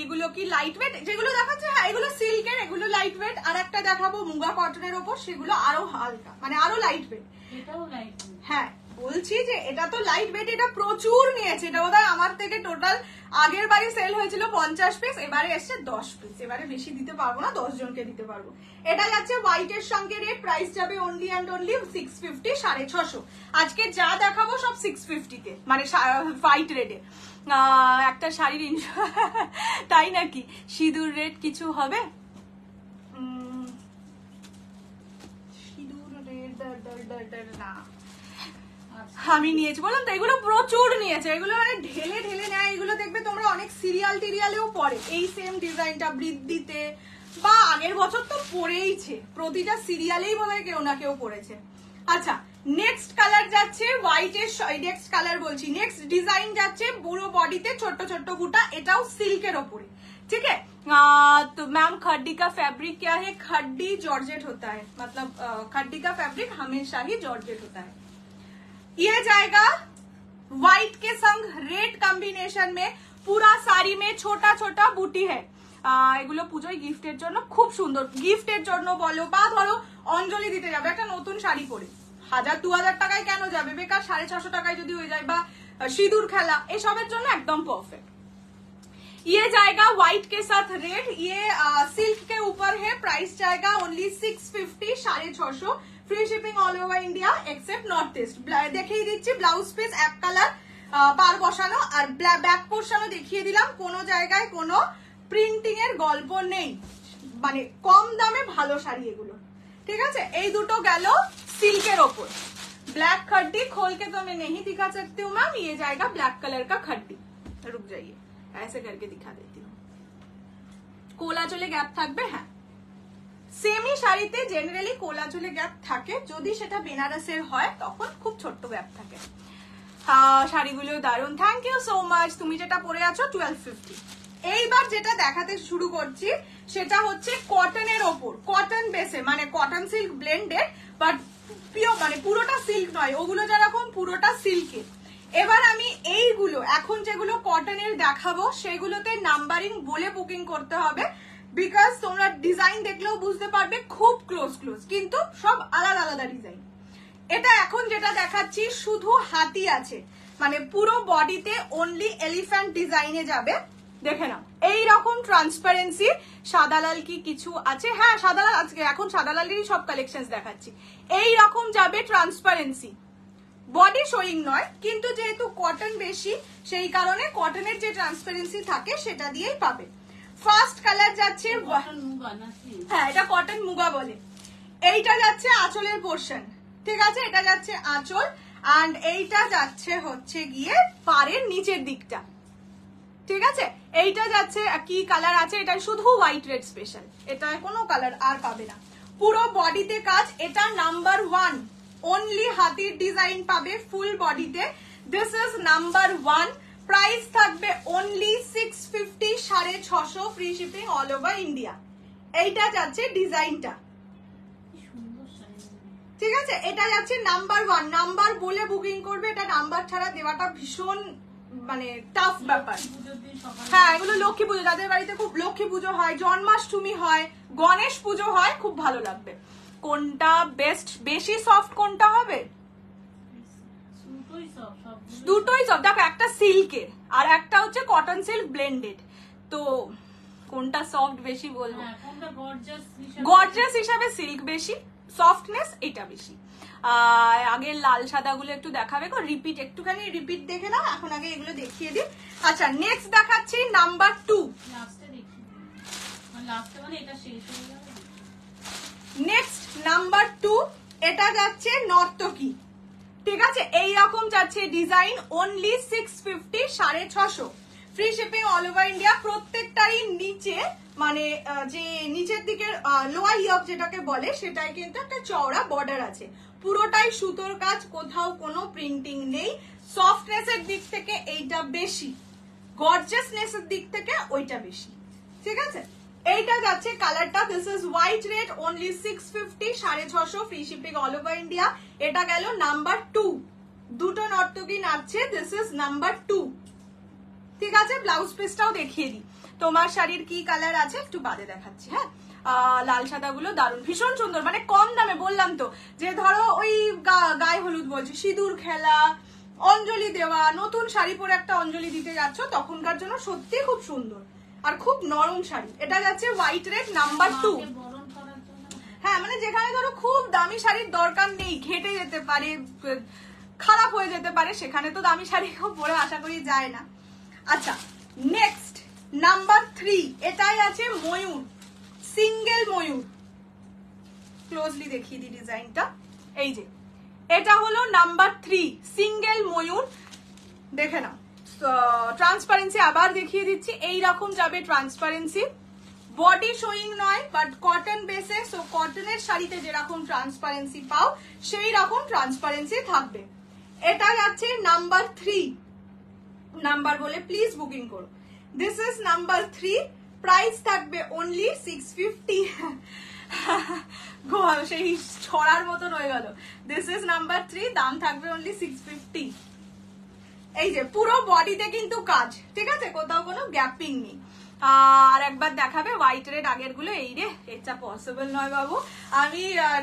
এগুলো কি লাইট ওয়েট, যেগুলো দেখাচ্ছে হ্যাঁ এগুলো সিল্কের, এগুলো লাইট ওয়েট। আর একটা দেখাবো মুগা কটনের ওপর, সেগুলো আরো হালকা, মানে আরো লাইট ওয়েট। এটাও লাইট, হ্যাঁ বলছি যে এটা তো লাইট ওয়েট, এটা প্রচুর নিয়েছে, এটা বোধহয় আমার থেকে টোটাল আগের বারে সেল হয়েছিল 50 পিস, এবারে এসছে 10 পিস, এবারে বেশি দিতে পারবো না, 10 জনকে দিতে পারবো। এটা যাচ্ছে হোয়াইট এর সঙ্গে রেড, প্রাইস যাবে অনলি অ্যান্ড অনলি 650, 650। আজকে যা দেখাবো সব 650 তে, মানে হোয়াইট রেডে। একটা শাড়ির তাই নাকি, সিঁদুর রেড কিছু হবে, সিঁদুর রেড না আমি নিয়েছি, বললাম তো এগুলো প্রচুর নিয়েছে, এগুলো মানে ঢেলে নেয়। এগুলো দেখবে তোমরা অনেক সিরিয়াল টিরিয়ালেও পড়ে, এই সেম ডিজাইনটা বৃদ্ধিতে বা আগের বছর তো পড়েইছে, প্রতিটা সিরিয়ালেই বোধহয় কেউ না কেউ পড়েছে। আচ্ছা নেক্সট কালার যাচ্ছে হোয়াইটের, নেক্সট কালার বলছি, নেক্সট ডিজাইন যাচ্ছে পুরো বডিতে ছোট ছোট বুটা, এটাও সিল্কের ওপরে। ठीक है तो मैम खड्डी का फैब्रिक क्या है? खड्डी जॉर्जेट होता है, मतलब खड्डी का फैब्रिक हमेशा ही जॉर्जेट होता है। ये जाएगा व्हाइट के संग रेड कॉम्बिनेशन में, पूरा साड़ी में छोटा छोटा बुटी है। এগুলো পুজোয় গিফটের জন্য খুব সুন্দর, গিফটের জন্য বলো বা ধরো অঞ্জলি দিতে যাবে একটা নতুন শাড়ি পরে, 1000-2000 টাকায় কেন যাবে, বেকার 650 টাকায় যদি হয়ে যায়, বা সিঁদুর খেলা, এসবের জন্য একদম পারফেক্ট। ये जाएगा व्हाइट के साथ रेड, ये सिल्क के ऊपर है, प्राइस जाएगा only 650, 650, free shipping all over India accept north east. দেখিয়ে দিচ্ছি ব্লাউজ পিস এক কালার পার বসানো, আর ব্যাক পোর্শনও দেখিয়ে দিলাম, কোনো জায়গায় কোনো প্রিন্টিং এর গল্প নেই, মানে কম দামে ভালো শাড়ি এগুলো। ঠিক আছে, এই দুটো গেল সিল্কের ওপর। ब्लैक खड्डी खोल के तो मैं नहीं दिखा सकती हूँ मैम, ये जाएगा ब्लैक कलर का खड्डी, रुक जाइए ऐसे करके दिखा देती हूँ। কোলা চলে গ্যাপ থাকবে, হ্যাঁ সেমি শাড়িতে জেনারেলি কোলা চলে গ্যাপ থাকে, যদি সেটা বেনারসের হয় তখন খুব ছোট্ট গ্যাপ থাকে। শাড়িগুলো দারুণ, থ্যাংক ইউ সো মাচ। তুমি যেটা পরে আছো 1250। এইবার যেটা দেখাতে শুরু করছি সেটা হচ্ছে কটনের ওপর, কটন বেসে, মানে cotton silk blended, but pure, মানে পুরোটা সিল্ক নয়, ওগুলো যেরকম পুরোটা সিল্কের। এবার আমি এইগুলো এখন যেগুলো কটনের দেখাবো সেগুলোতে নাম্বারিং বলে বুকিং করতে হবে, বিকজ তোমরা ডিজাইন দেখলেও বুঝতে পারবে খুব ক্লোজ ক্লোজ, কিন্তু সব আলাদা আলাদা ডিজাইন। এটা এখন যেটা দেখাচ্ছি শুধু হাতি আছে, মানে পুরো বডিতে অনলি এলিফ্যান্ট ডিজাইনে যাবে। দেখে নাও এইরকম ট্রান্সপারেন্সি, সাদা লাল কি কিছু আছে, হ্যাঁ সাদা লাল আজকে, এখন সাদা লালেরই সব কালেকশন দেখাচ্ছি। এইরকম যাবে ট্রান্সপারেন্সি, বডি শোয়িং নয়, কিন্তু যেহেতু কটন বেশি সেই কারণে কটনের যে ট্রান্সপারেন্সি থাকে সেটা দিয়েই পাবে। ফার্স্ট কালার যাচ্ছে, হ্যাঁ এটা কটন মুগা বলে। এইটা যাচ্ছে আঁচলের পোর্শন, ঠিক আছে, এটা যাচ্ছে আঁচল, এন্ড এইটা যাচ্ছে হচ্ছে গিয়ে পাড়ের নিচের দিকটা, ঠিক আছে। এইটা যাচ্ছে কি কালার আছে, এটা শুধু হোয়াইট রেড স্পেশাল, এটা কোনো কালার আর পাবে না। পুরো বডিতে কাজ, এটা নাম্বার 1, অনলি হাতির ডিজাইন পাবে ফুল বডিতে, দিস ইজ নাম্বার 1। প্রাইস থাকবে only 650, 650, free shipping all over India. এইটা যাচ্ছে ডিজাইনটা, ঠিক আছে, এটা যাচ্ছে নাম্বার 1। নাম্বার বলে বুকিং করবে, এটা নাম্বার ছাড়া দেওয়াটা ভীষণ মানে টাফ ব্যাপার। হ্যাঁ এগুলো লক্ষ্মী পুজো, যাদের বাড়িতে খুব লক্ষ্মী পুজো হয়, জন্মাষ্টমী হয়, গণেশ পুজো হয়, খুব ভালো লাগবে। কোনটা বেস্ট, বেশি সফট কোনটা হবে? দুটোই সফট। দেখো একটা সিল্কের আর একটা হচ্ছে কটন সিল্ক ব্লেন্ডেড, তো কোনটা সফট বেশি বলবো? গর্জিয়াস হিসাবে সিল্ক বেশি, সফটনেস এটা বেশি। আগে লাল সাদা গুলো একটু দেখাবে, রিপিট একটুখানি রিপিট দেখে নাও, এখন আগে এগুলো দেখিয়ে দিই। আচ্ছা নেক্সট দেখাচ্ছি নাম্বার 2। নেক্সট নাম্বার 2, এটা যাচ্ছে নর্তকী, ঠিক আছে, এইরকম যাচ্ছে design, only 650, 650, free shipping all over India. প্রত্যেকটারই নিচে মানে যে নিচের দিকের লোয়ার ইয়ক যেটাকে বলে সেটাই কিন্তু একটা চওড়া বর্ডার আছে, পুরোটাই সুতোর কাজ, কোথাও কোনো প্রিন্টিং নেই। সফটনেস এর দিক থেকে এইটা বেশি, গর্জিয়াসনেস এর দিক থেকে ওইটা বেশি, ঠিক আছে। এইটা যাচ্ছে কালারটা, this is white red, only 650, 650, free shipping all over India. এটা গেল নাম্বার 2, দুটো নর্তকী নাচছে, দিস ইজ নাম্বার 2, ঠিক আছে। ব্লাউজ পিসটাও দেখিয়ে দিই, তোমার শাড়ির কি কালার আছে একটু বাদে দেখাচ্ছি। হ্যাঁ লাল সাদা গুলো দারুণ, ভীষণ সুন্দর, মানে কম দামে। বললাম তো যে ধরো ওই গায়ে হলুদ বলছি, সিঁদুর খেলা, অঞ্জলি দেওয়া, নতুন শাড়ি পরে একটা অঞ্জলি দিতে যাচ্ছ, তখনকার জন্য সত্যি খুব সুন্দর আর খুব নরম শাড়ি। এটা যাচ্ছে হোয়াইট রেড নাম্বার 2। হ্যাঁ মানে যেখানে ধরো খুব দামি শাড়ির দরকার নেই, ঘেটে যেতে পারে, খারাপ হয়ে যেতে পারে, সেখানে তো দামি শাড়ি পরে আশা করি যায় না। আচ্ছা নেক্সট নাম্বার 3, এটাই আছে ময়ূর, সিঙ্গেল ময়ূর। ক্লোজলি দেখিয়ে দিই ডিজাইনটা, এই যে এটা হলো নাম্বার 3, সিঙ্গেল ময়ূর, দেখে নাও। ট্রান্সপারেন্সি আবার দেখিয়ে দিচ্ছি, এইরকম যাবে ট্রান্সপারেন্সি, বডি শোয়িং নয়, বাট কটন বেসে। সো কটনের শাড়িতে যেরকম ট্রান্সপারেন্সি পাও সেই রকম ট্রান্সপারেন্সি থাকবে। এটা যাচ্ছে নাম্বার 3, নাম্বার বলে প্লিজ বুকিং করো। দিস ইজ নাম্বার 3, প্রাইস থাকবে অনলি 650। সেই ছড়ার মতন হয়ে গেল। দিস ইজ নাম্বার 3, দাম থাকবে অনলি 650। এই যে পুরো বডিতে কিন্তু কাজ, ঠিক আছে, কোথাও কোনো গ্যাপিং নেই। আর একবার দেখাবে হোয়াইট রেড আগের গুলো। এই রে, এটা পসিবল নয় বাবু, আমি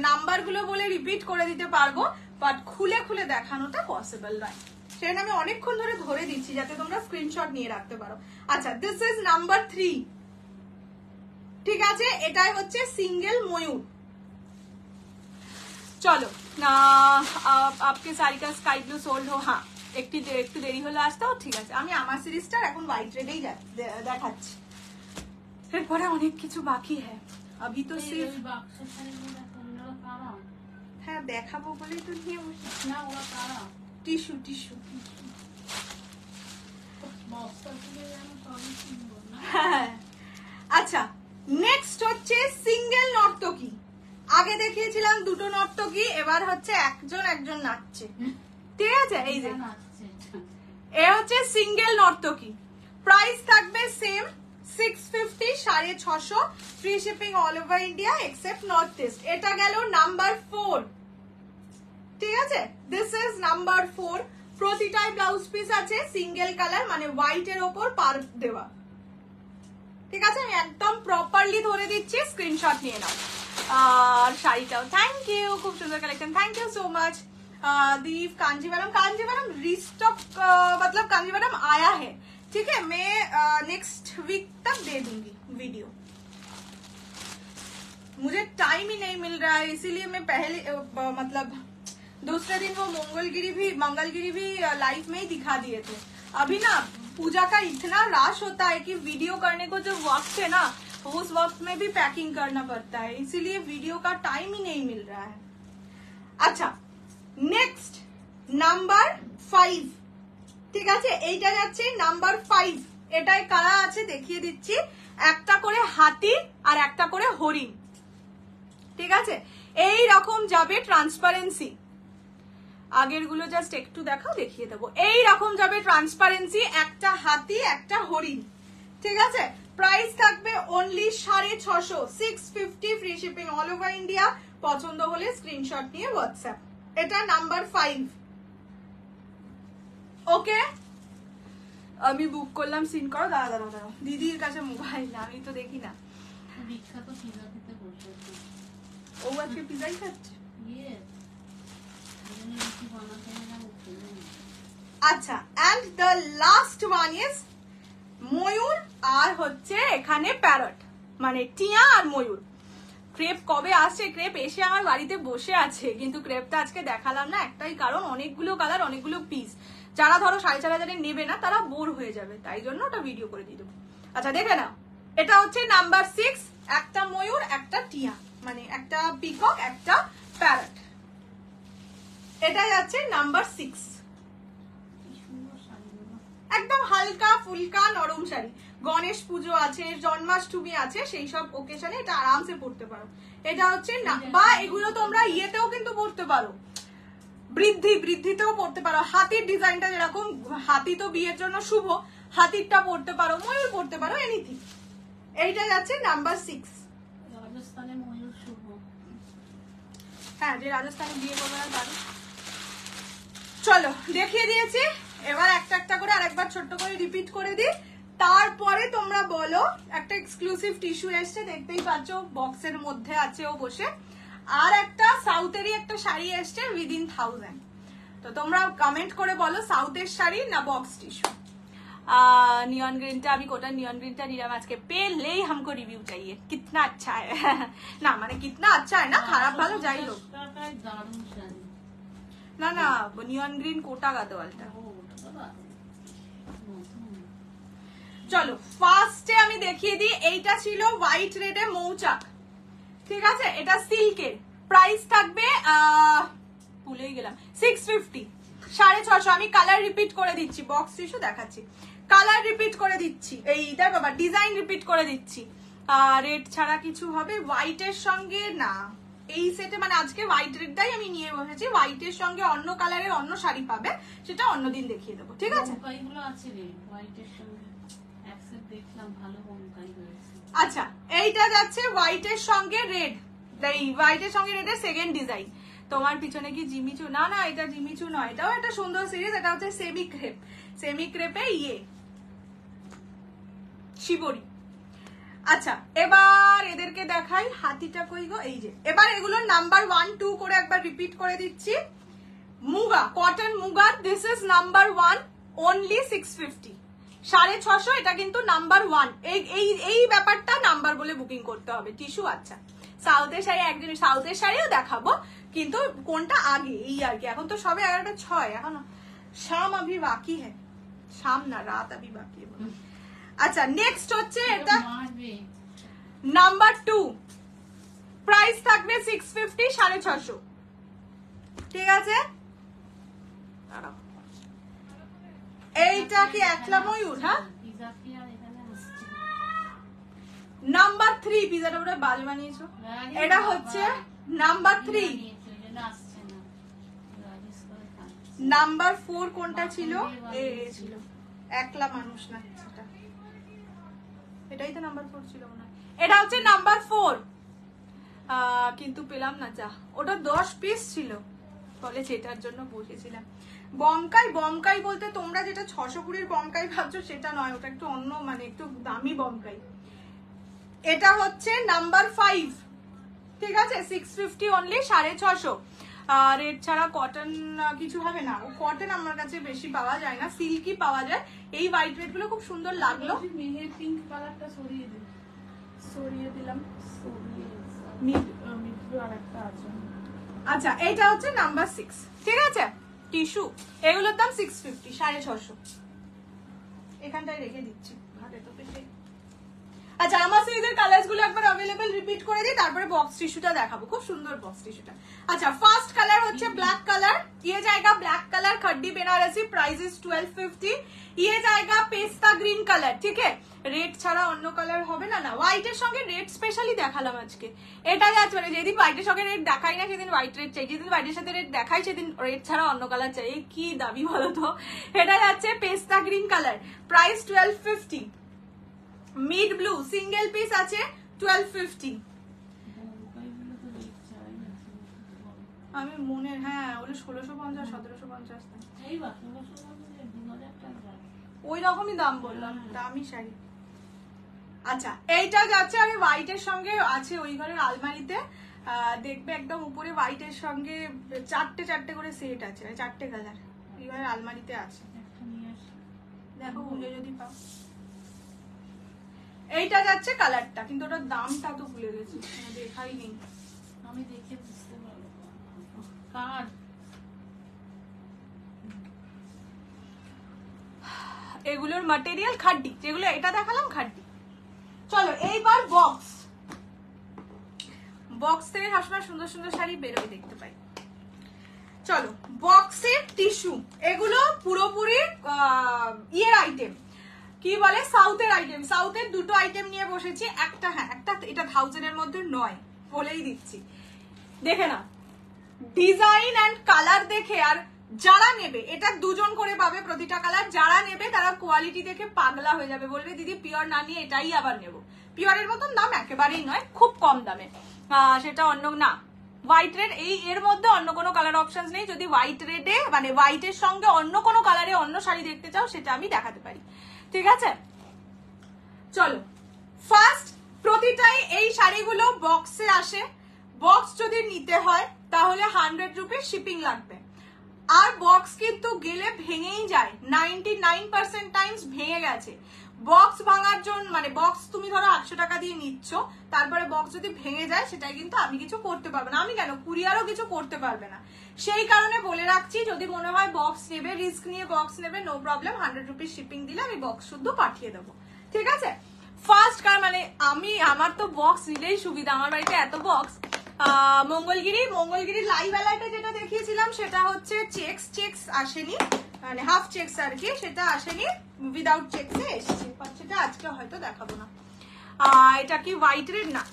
নাম্বার গুলো বলে রিপিট করে দিতে পারবো, বাট খুলে খুলে দেখানোটা পসিবল নয়। সেটা আমি অনেকক্ষণ ধরে ধরে দিচ্ছি যাতে তোমরা স্ক্রিনশট নিয়ে রাখতে পারো। আচ্ছা, দিস ইজ নাম্বার 3, ঠিক আছে। এটাই হচ্ছে সিঙ্গেল ময়ূর। চলো না, আপকে সারি কা স্কাই ব্লু সোল্ড হো। হ্যাঁ, একটু দেরি হলো আসতেও, ঠিক আছে। আমি আমার সিরিজটা এখন হোয়াইট রেডেই দেখাচ্ছি, এরপরে অনেক কিছু বাকি হ্যাঁ। अभी तो सिर्फ হ্যাঁ দেখাবো বলেই তো নিয়ে বসে। না ওরা কারা? Tissue tissue. হ্যাঁ, আচ্ছা, নেক্সট হচ্ছে সিঙ্গেল নর্তকী। আগে দেখিয়েছিলাম দুটো নর্তকী, এবার হচ্ছে একজন নাচছে, ঠিক আছে। এই যে এ হচ্ছে সিঙ্গেল নর্তকী, প্রাইস থাকবে same 650, 650, free shipping all over India except north east. এটা গেল নাম্বার 4, ঠিক আছে। This is number 4। প্রতিটাই ব্লাউজ পিস আছে সিঙ্গেল কালার, মানে হোয়াইট এর ওপর পার দেওয়া, ঠিক আছে। আমি একদম প্রপারলি ধরে দিচ্ছি, স্ক্রিনশট নিয়ে নাও। আর শাড়িটাও থ্যাংক ইউ, খুব সুন্দর collection, thank you so much. Deep Kanjeevaram restock, मतलब कांजीवरम आया है, ठीक है। मैं नेक्स्ट वीक तक दे दूंगी वीडियो, मुझे टाइम ही नहीं मिल रहा है, इसीलिए मैं पहले मतलब दूसरे दिन वो मंगलगिरी भी लाइव में ही दिखा दिए थे। अभी ना पूजा का इतना रश होता है कि वीडियो करने को जो वक्त है ना, उस वक्त में भी पैकिंग करना पड़ता है, इसीलिए वीडियो का टाइम ही नहीं मिल रहा है। अच्छा, नेक्स्ट নাম্বার 5, ঠিক আছে। এইটা যাচ্ছে নাম্বার 5। এটাই কালার আছে, দেখিয়ে দিচ্ছি। একটা করে হাতি আর একটা করে হরিণ, ঠিক আছে। এই রকম যাবে ট্রান্সপারেন্সি। আগের গুলো জাস্ট একটু দেখাও, দেখিয়ে দেবো। এই রকম যাবে ট্রান্সপারেন্সি, একটা হাতি একটা হরিণ, ঠিক আছে। প্রাইস থাকবে only 650, 650, free shipping all over India. পছন্দ হলে স্ক্রিনশট নিয়ে হোয়াটসঅ্যাপ। এটা নাম্বার 5, ওকে। আমি বুক করলাম, সিন করো। দাঁড়াও, দিদির কাছে মোবাইল না, আমি তো দেখি না। বিখ্যাত পিজা খেতে বসে আছে। ও আজকে পিজাই খাচ্ছে। আচ্ছা, and the last one is ময়ূর, আর হচ্ছে এখানে প্যারট, মানে টিয়া আর ময়ূর। ক্রেপ কবে আসছে? ক্রেপ এসে আমার বাড়িতে বসে আছে, কিন্তু ক্রেপটা আজকে দেখালাম না, একটাই কারণ, অনেকগুলো কালার, অনেকগুলো পিস। যারা ধরো 4,500 নেবে না, তারা বোর হয়ে যাবে, তাই জন্য ওটা ভিডিও করে দিয়ে দেবো। আচ্ছা, দেখে নাও। এটা হচ্ছে নাম্বার 6, একটা ময়ূর একটা টিয়া, মানে একটা পিকক একটা প্যারট। এটা যাচ্ছে নাম্বার 6, একদম হালকা ফুলকা নরম শাড়ি। গণেশ পুজো আছে, জন্মাষ্টমী আছে, সেই সব ওকেশনে এটা আরামসে পড়তে পারো। এটা হচ্ছে বা এগুলো তোমরা ইয়েতেও কিন্তু পড়তে পারো, বৃদ্ধিতেও পড়তে পারো। হাতির ডিজাইনটা যেরকম, হাতি তো বিয়ের জন্য শুভ, হাতিরটা পড়তে পারো, ময়ূর পড়তে পারো, এনিথিং। এইটা যাচ্ছে নাম্বার 6। রাজস্থানে ময়ূর শুভ। হ্যাঁ, যে রাজস্থানে বিয়ে করবে না তাদের। চলো, দেখিয়ে দিয়েছি, এবার একটা একটা করে আরেকবার ছোট্ট করে রিপিট করে দিই, তারপরে তোমরা বলো। একটা এক্সক্লুসিভ টিস্যু এসছে, দেখতেই পাচ্ছ, বক্সের মধ্যে আছে ও বসে। আর একটা সাউথেরই একটা শাড়ি এসছে উইদিন 1000। তো তোমরা কমেন্ট করে বলো সাউথের শাড়ি না বক্স টিস্যু। নিয়ন গ্রিনটা আমি কোটা নিয়ন গ্রিনটা নিলাম আজকে, পেলেই हमको রিভিউ চাইয়ে, কিতনা আচ্ছা है। না মানে কিতনা আচ্ছা है না, খারাপ ভালো যাই হোক। না না, নিয়ন গ্রিন কোটা গাদওয়ালটা। চলো, ফার্স্টে আমি দেখিয়ে দিই। এইটা ছিল হোয়াইট রেডে মৌচাক, ঠিক আছে। এটা সিল্কের, প্রাইস থাকবে ভুলেই গেলাম 650, 650। আমি কালার রিপিট করে দিচ্ছি, বক্স টিস্যু দেখাচ্ছি, কালার রিপিট করে দিচ্ছি, এই দেখ বাবা, ডিজাইন রিপিট করে দিচ্ছি। রেড ছাড়া কিছু হবে হোয়াইটের সঙ্গে না, এই সেটে মানে আজকে হোয়াইট রেডটাই আমি নিয়ে বসেছি, হোয়াইটের সঙ্গে অন্য কালারের অন্য শাড়ি পাবে, সেটা অন্যদিন দেখিয়ে দেবো, ঠিক আছে? বমকাইগুলো আছে রে হোয়াইটের সঙ্গে, একসেট দেখলাম ভালো বমকাই রয়েছে। আচ্ছা, এইটা যাচ্ছে হোয়াইটের সঙ্গে রেড, এই হোয়াইটের সঙ্গে রেডের সেকেন্ড ডিজাইন। তোমার পিছনে কি জিমিচু? না না, এটা জিমিচু নয়, এটাও একটা সুন্দর সিরিজ, এটা হচ্ছে সেমি ক্রেপ, সেমি ক্রেপে শিবরি। আচ্ছা, এবার এদেরকে দেখাই, হাতিটা কই গো, এই যে। এবার এগুলোর নাম্বার 1 2 করে একবার রিপিট করে দিচ্ছি। Muga, cotton muga, this is number 1, only 650, 650, এটা কিন্তু নাম্বার 1। এই ব্যাপারটা নাম্বার বলে বুকিং করতে হবে। টিস্যু, আচ্ছা সাউথের শাড়ি, একদিন সাউথের শাড়িও দেখাবো, কিন্তু কোনটা আগে এই আর কি। এখন তো সবে 11:06, এখন শাম আভি বাকি হ্যাঁ, শাম না রাত আভি বাকি। আচ্ছা, নেক্সট হচ্ছে এটা নাম্বার 2, প্রাইস থাকবে 650, 650, ঠিক আছে? এইটা কি একলা ময়ূর? হ্যাঁ, নাম্বার 3, পিজাটা পুরো বাজে বানিয়েছো। এটা হচ্ছে নাম্বার 3। নাম্বার 4 কোনটা ছিল? এ ছিল, একলা মানুষ না, এটাই তো নাম্বার 4 ছিল মনে হয়। এটা হচ্ছে নাম্বার 4, কিন্তু পেলাম না, যা, ওটা 10 পিস ছিল বলে, যেটার জন্য বসেছিলাম। বমকাই, বমকাই বলতে তোমরা যেটা 620 বমকাই ভাবছো সেটা নয়, ওটা একটু অন্য, মানে একটু দামি বমকাই। এটা হচ্ছে নাম্বার 5, ঠিক আছে? 650 অনলি, 650। রেড ছাড়া কটন কিছু হবে না, ও কটন আমার কাছে বেশি পাওয়া যায় না, সিল্কি পাওয়া যায়। এই হোয়াইট রেড গুলো খুব সুন্দর লাগলো। মেহের পিঙ্ক কালারটা সরিয়ে দিলাম, আরেকটা আছে। আচ্ছা, এইটা হচ্ছে নাম্বার 6, ঠিক আছে? টিস্যু, এগুলোর দাম 650, 650। এখানটায় রেখে দিচ্ছি, ঘাটে তো পেটে। আচ্ছা, আমার সিরিজের কালার্স গুলো একবার अवेलेबल রিপিট করে দিই, তারপরে বক্স টিস্যুটা দেখাবো, খুব সুন্দর বক্স টিস্যুটা। আচ্ছা, ফার্স্ট কালার হচ্ছে ব্ল্যাক কালার, ये जाएगा ब्लैक कलर खड्डी बेनारसी, प्राइस इज 1250। ये जाएगा पेस्ता ग्रीन कलर, ठीक है? রেড ছাড়া অন্য কালার হবে না, না হোয়াইটের সঙ্গে রেড স্পেশালি দেখালাম আজকে। এটা যাচ্ছে মানে যেদিন হোয়াইটের সঙ্গে রেড দেখাই না সেদিন হোয়াইট রেড চাই, যেদিন হোয়াইটের সাথে রেড দেখাই সেদিন রেড ছাড়া অন্য কালার চাই। কি দাবি বলো তো? এটা যাচ্ছে পেস্তা green colour, price 1250। Mid blue single piece আছে 1250। আমি মনে, হ্যাঁ ওগুলো 1650, 1750, ওই রকমই দাম বললাম, দামি শাড়ি। আচ্ছা, এইটা যাচ্ছে আমি হোয়াইটের সঙ্গে আছে ওই ঘরের আলমারিতে, দেখবে একদম উপরে হোয়াইটের সঙ্গে 4টে করে সেট আছে, 4টে কালার এই ঘরের আলমারিতে আছে, দেখো ভুলে যদি পাও। এইটা যাচ্ছে কালারটা, কিন্তু ওটার দামটা তো ভুলে গেছি, দেখাই নেই, আমি দেখে বুঝতে পারবো। কার এগুলোর ম্যাটেরিয়াল খাড্ডি, যেগুলো এটা দেখালাম খাড্ডি। চলো এইবার বক্স, বক্স থেকে সবসময় সুন্দর সুন্দর শাড়ি বেরোয় দেখতে পাই। চলো, বক্সের টিস্যু, এগুলো পুরোপুরি ইয়ের আইটেম, কি বলে সাউথের আইটেম। সাউথের দুটো আইটেম নিয়ে বসেছি, একটা হ্যাঁ একটা এটা 1000 এর মধ্যে নয়, বলেই দিচ্ছি। দেখে না ডিজাইন এন্ড কালার দেখে, আর যারা নেবে এটা 2 জন করে পাবে প্রতিটা কালার, যারা নেবে তারা কোয়ালিটি দেখে পাগলা হয়ে যাবে, বলবে দিদি পিওর না নিয়ে এটাই আবার নেবো। পিওরের মতন দাম একেবারেই নয়, খুব কম দামে, সেটা অন্য না। হোয়াইট রেড, এর মধ্যে অন্য কোনো কালার অপশন নেই। যদি হোয়াইট রেডে মানে হোয়াইটের সঙ্গে অন্য কোনো কালারে অন্য শাড়ি দেখতে চাও সেটা আমি দেখাতে পারি, ঠিক আছে? চলো, ফার্স্ট প্রতিটাই এই শাড়িগুলো বক্সে আসে, বক্স যদি নিতে হয় তাহলে 100 রুপিস শিপিং লাগবে। আর বক্স কিন্তু গেলে ভেঙেই যায়, 99% টাইমস ভেঙে গেছে। বক্স ভাঙার জন্য মানে বক্স তুমি ধরো 800 টাকা দিয়ে নিচ্ছ, তারপরে বক্স যদি ভেঙে যায় সেটাই কিন্তু আমি কিছু করতে পারবো না, আমি কেন কুরিয়ারও কিছু করতে পারবে না। সেই কারণে বলে রাখছি, যদি মনে হয় বক্স নেবে, রিস্ক নিয়ে বক্স নেবে, নো প্রবলেম, 100 রুপিস শিপিং দিলে আমি বক্স শুদ্ধ পাঠিয়ে দেবো, ঠিক আছে? ফার্স্ট কার মানে আমার তো বক্স নিলেই সুবিধা, আমার বাড়িতে এত বক্স। মঙ্গলগিরি লাইভ অ্যালার্টে যেটা দেখিয়েছিলাম সেটা হচ্ছে চেক্স আসেনি, মানে হাফ চেক্স আর কি, সেটা আসেনি, উইদাউট চেক্সে এসেছে, সেটা আজকে হয়তো দেখাবো না। এটা কি হোয়াইট রেড? না,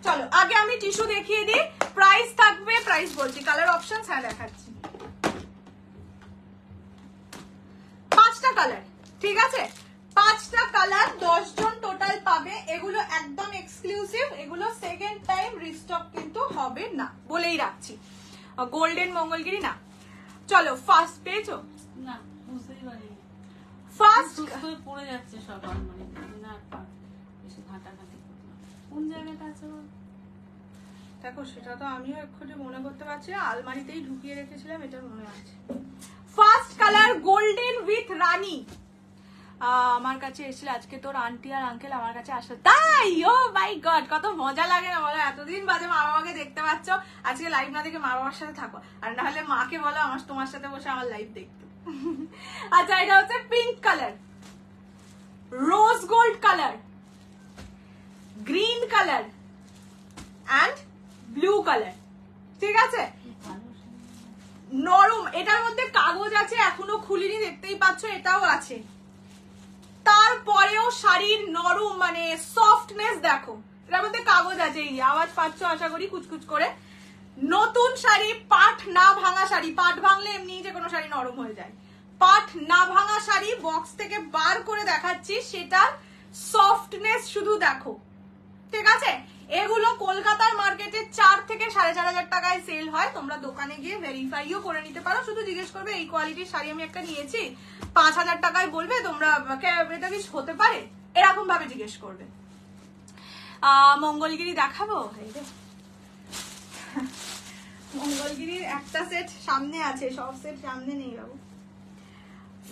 চলো আগে আমি টিস্যু দেখিয়ে দিই। প্রাইস থাকবে, প্রাইস বলছি, কালার অপশন হ্যাঁ দেখাচ্ছি। 5টা কালার, ঠিক আছে? 5টা কালার, 10 জন টোটাল পাবে। এগুলো একদম এক্সক্লুসিভ, এগুলো সেকেন্ড টাইম রিস্টক কিন্তু হবে না, বলেই রাখছি। গোল্ডেন মঙ্গলগিরি না। চলো ফার্স্ট পেয়েছো? না, বুঝতেই পারিনি। ফার্স্ট পড়ে যাচ্ছে সব আলমারি, না বেশি ঘাটাঘাটি করলাম। কোন জায়গাটা আছে বল? দেখো সেটা তো আমিও এক্ষুনি মনে করতে পারছি না, আলমারিতেই ঢুকিয়ে রেখেছিলাম, এটা মনে আছে। ফার্স্ট কালার গোল্ডেন উইথ রানী। আমার কাছে এসেছিল আজকে, তোর আন্টি আর আঙ্কেল আমার কাছে আসলো, তাই? ও মাই গড, কত মজা লাগে না বলো? এতদিন বাদে মা বাবাকে দেখতে পাচ্ছ, আজকে লাইভ না দেখে মা বাবার সাথে থাকো, আর না হলে মাকে বলো আমার তোমার সাথে বসে আমার লাইভ দেখতে। আচ্ছা, এটা হচ্ছে pink colour, rose gold colour, green colour and blue colour, ঠিক আছে? নরম, এটার মধ্যে কাগজ আছে, এখনো খুলিনি, দেখতেই পাচ্ছ, এটাও আছে। তারপরেও শাড়ির নরম মানে সফটনেস দেখো, এটার মধ্যে কাগজ আছে, এই আওয়াজ পাচ্ছ আশা করি কুচকুচ করে। নতুন শাড়ি, পাট না ভাঙা শাড়ি, পাট ভাঙলে এমনি যে কোনো শাড়ি নরম হয়ে যায়, পাট না ভাঙা শাড়ি বক্স থেকে বার করে দেখাচ্ছি, সেটার সফটনেস শুধু দেখো, ঠিক আছে? এগুলো কলকাতার মার্কেটে 4 থেকে 4,500 টাকায় সেল হয়, তোমরা দোকানে গিয়ে ভেরিফাইও করে নিতে পারো, শুধু জিজ্ঞেস করবে এই কোয়ালিটির শাড়ি আমি একটা নিয়েছি 5,000 টাকায়, বলবে তোমরা এটা কি হতে পারে, এরকম ভাবে জিজ্ঞেস করবে। মঙ্গলগিরি দেখাবো? মঙ্গলগিরির একটা সেট সামনে আছে, সব সেট সামনে নেই বাবু।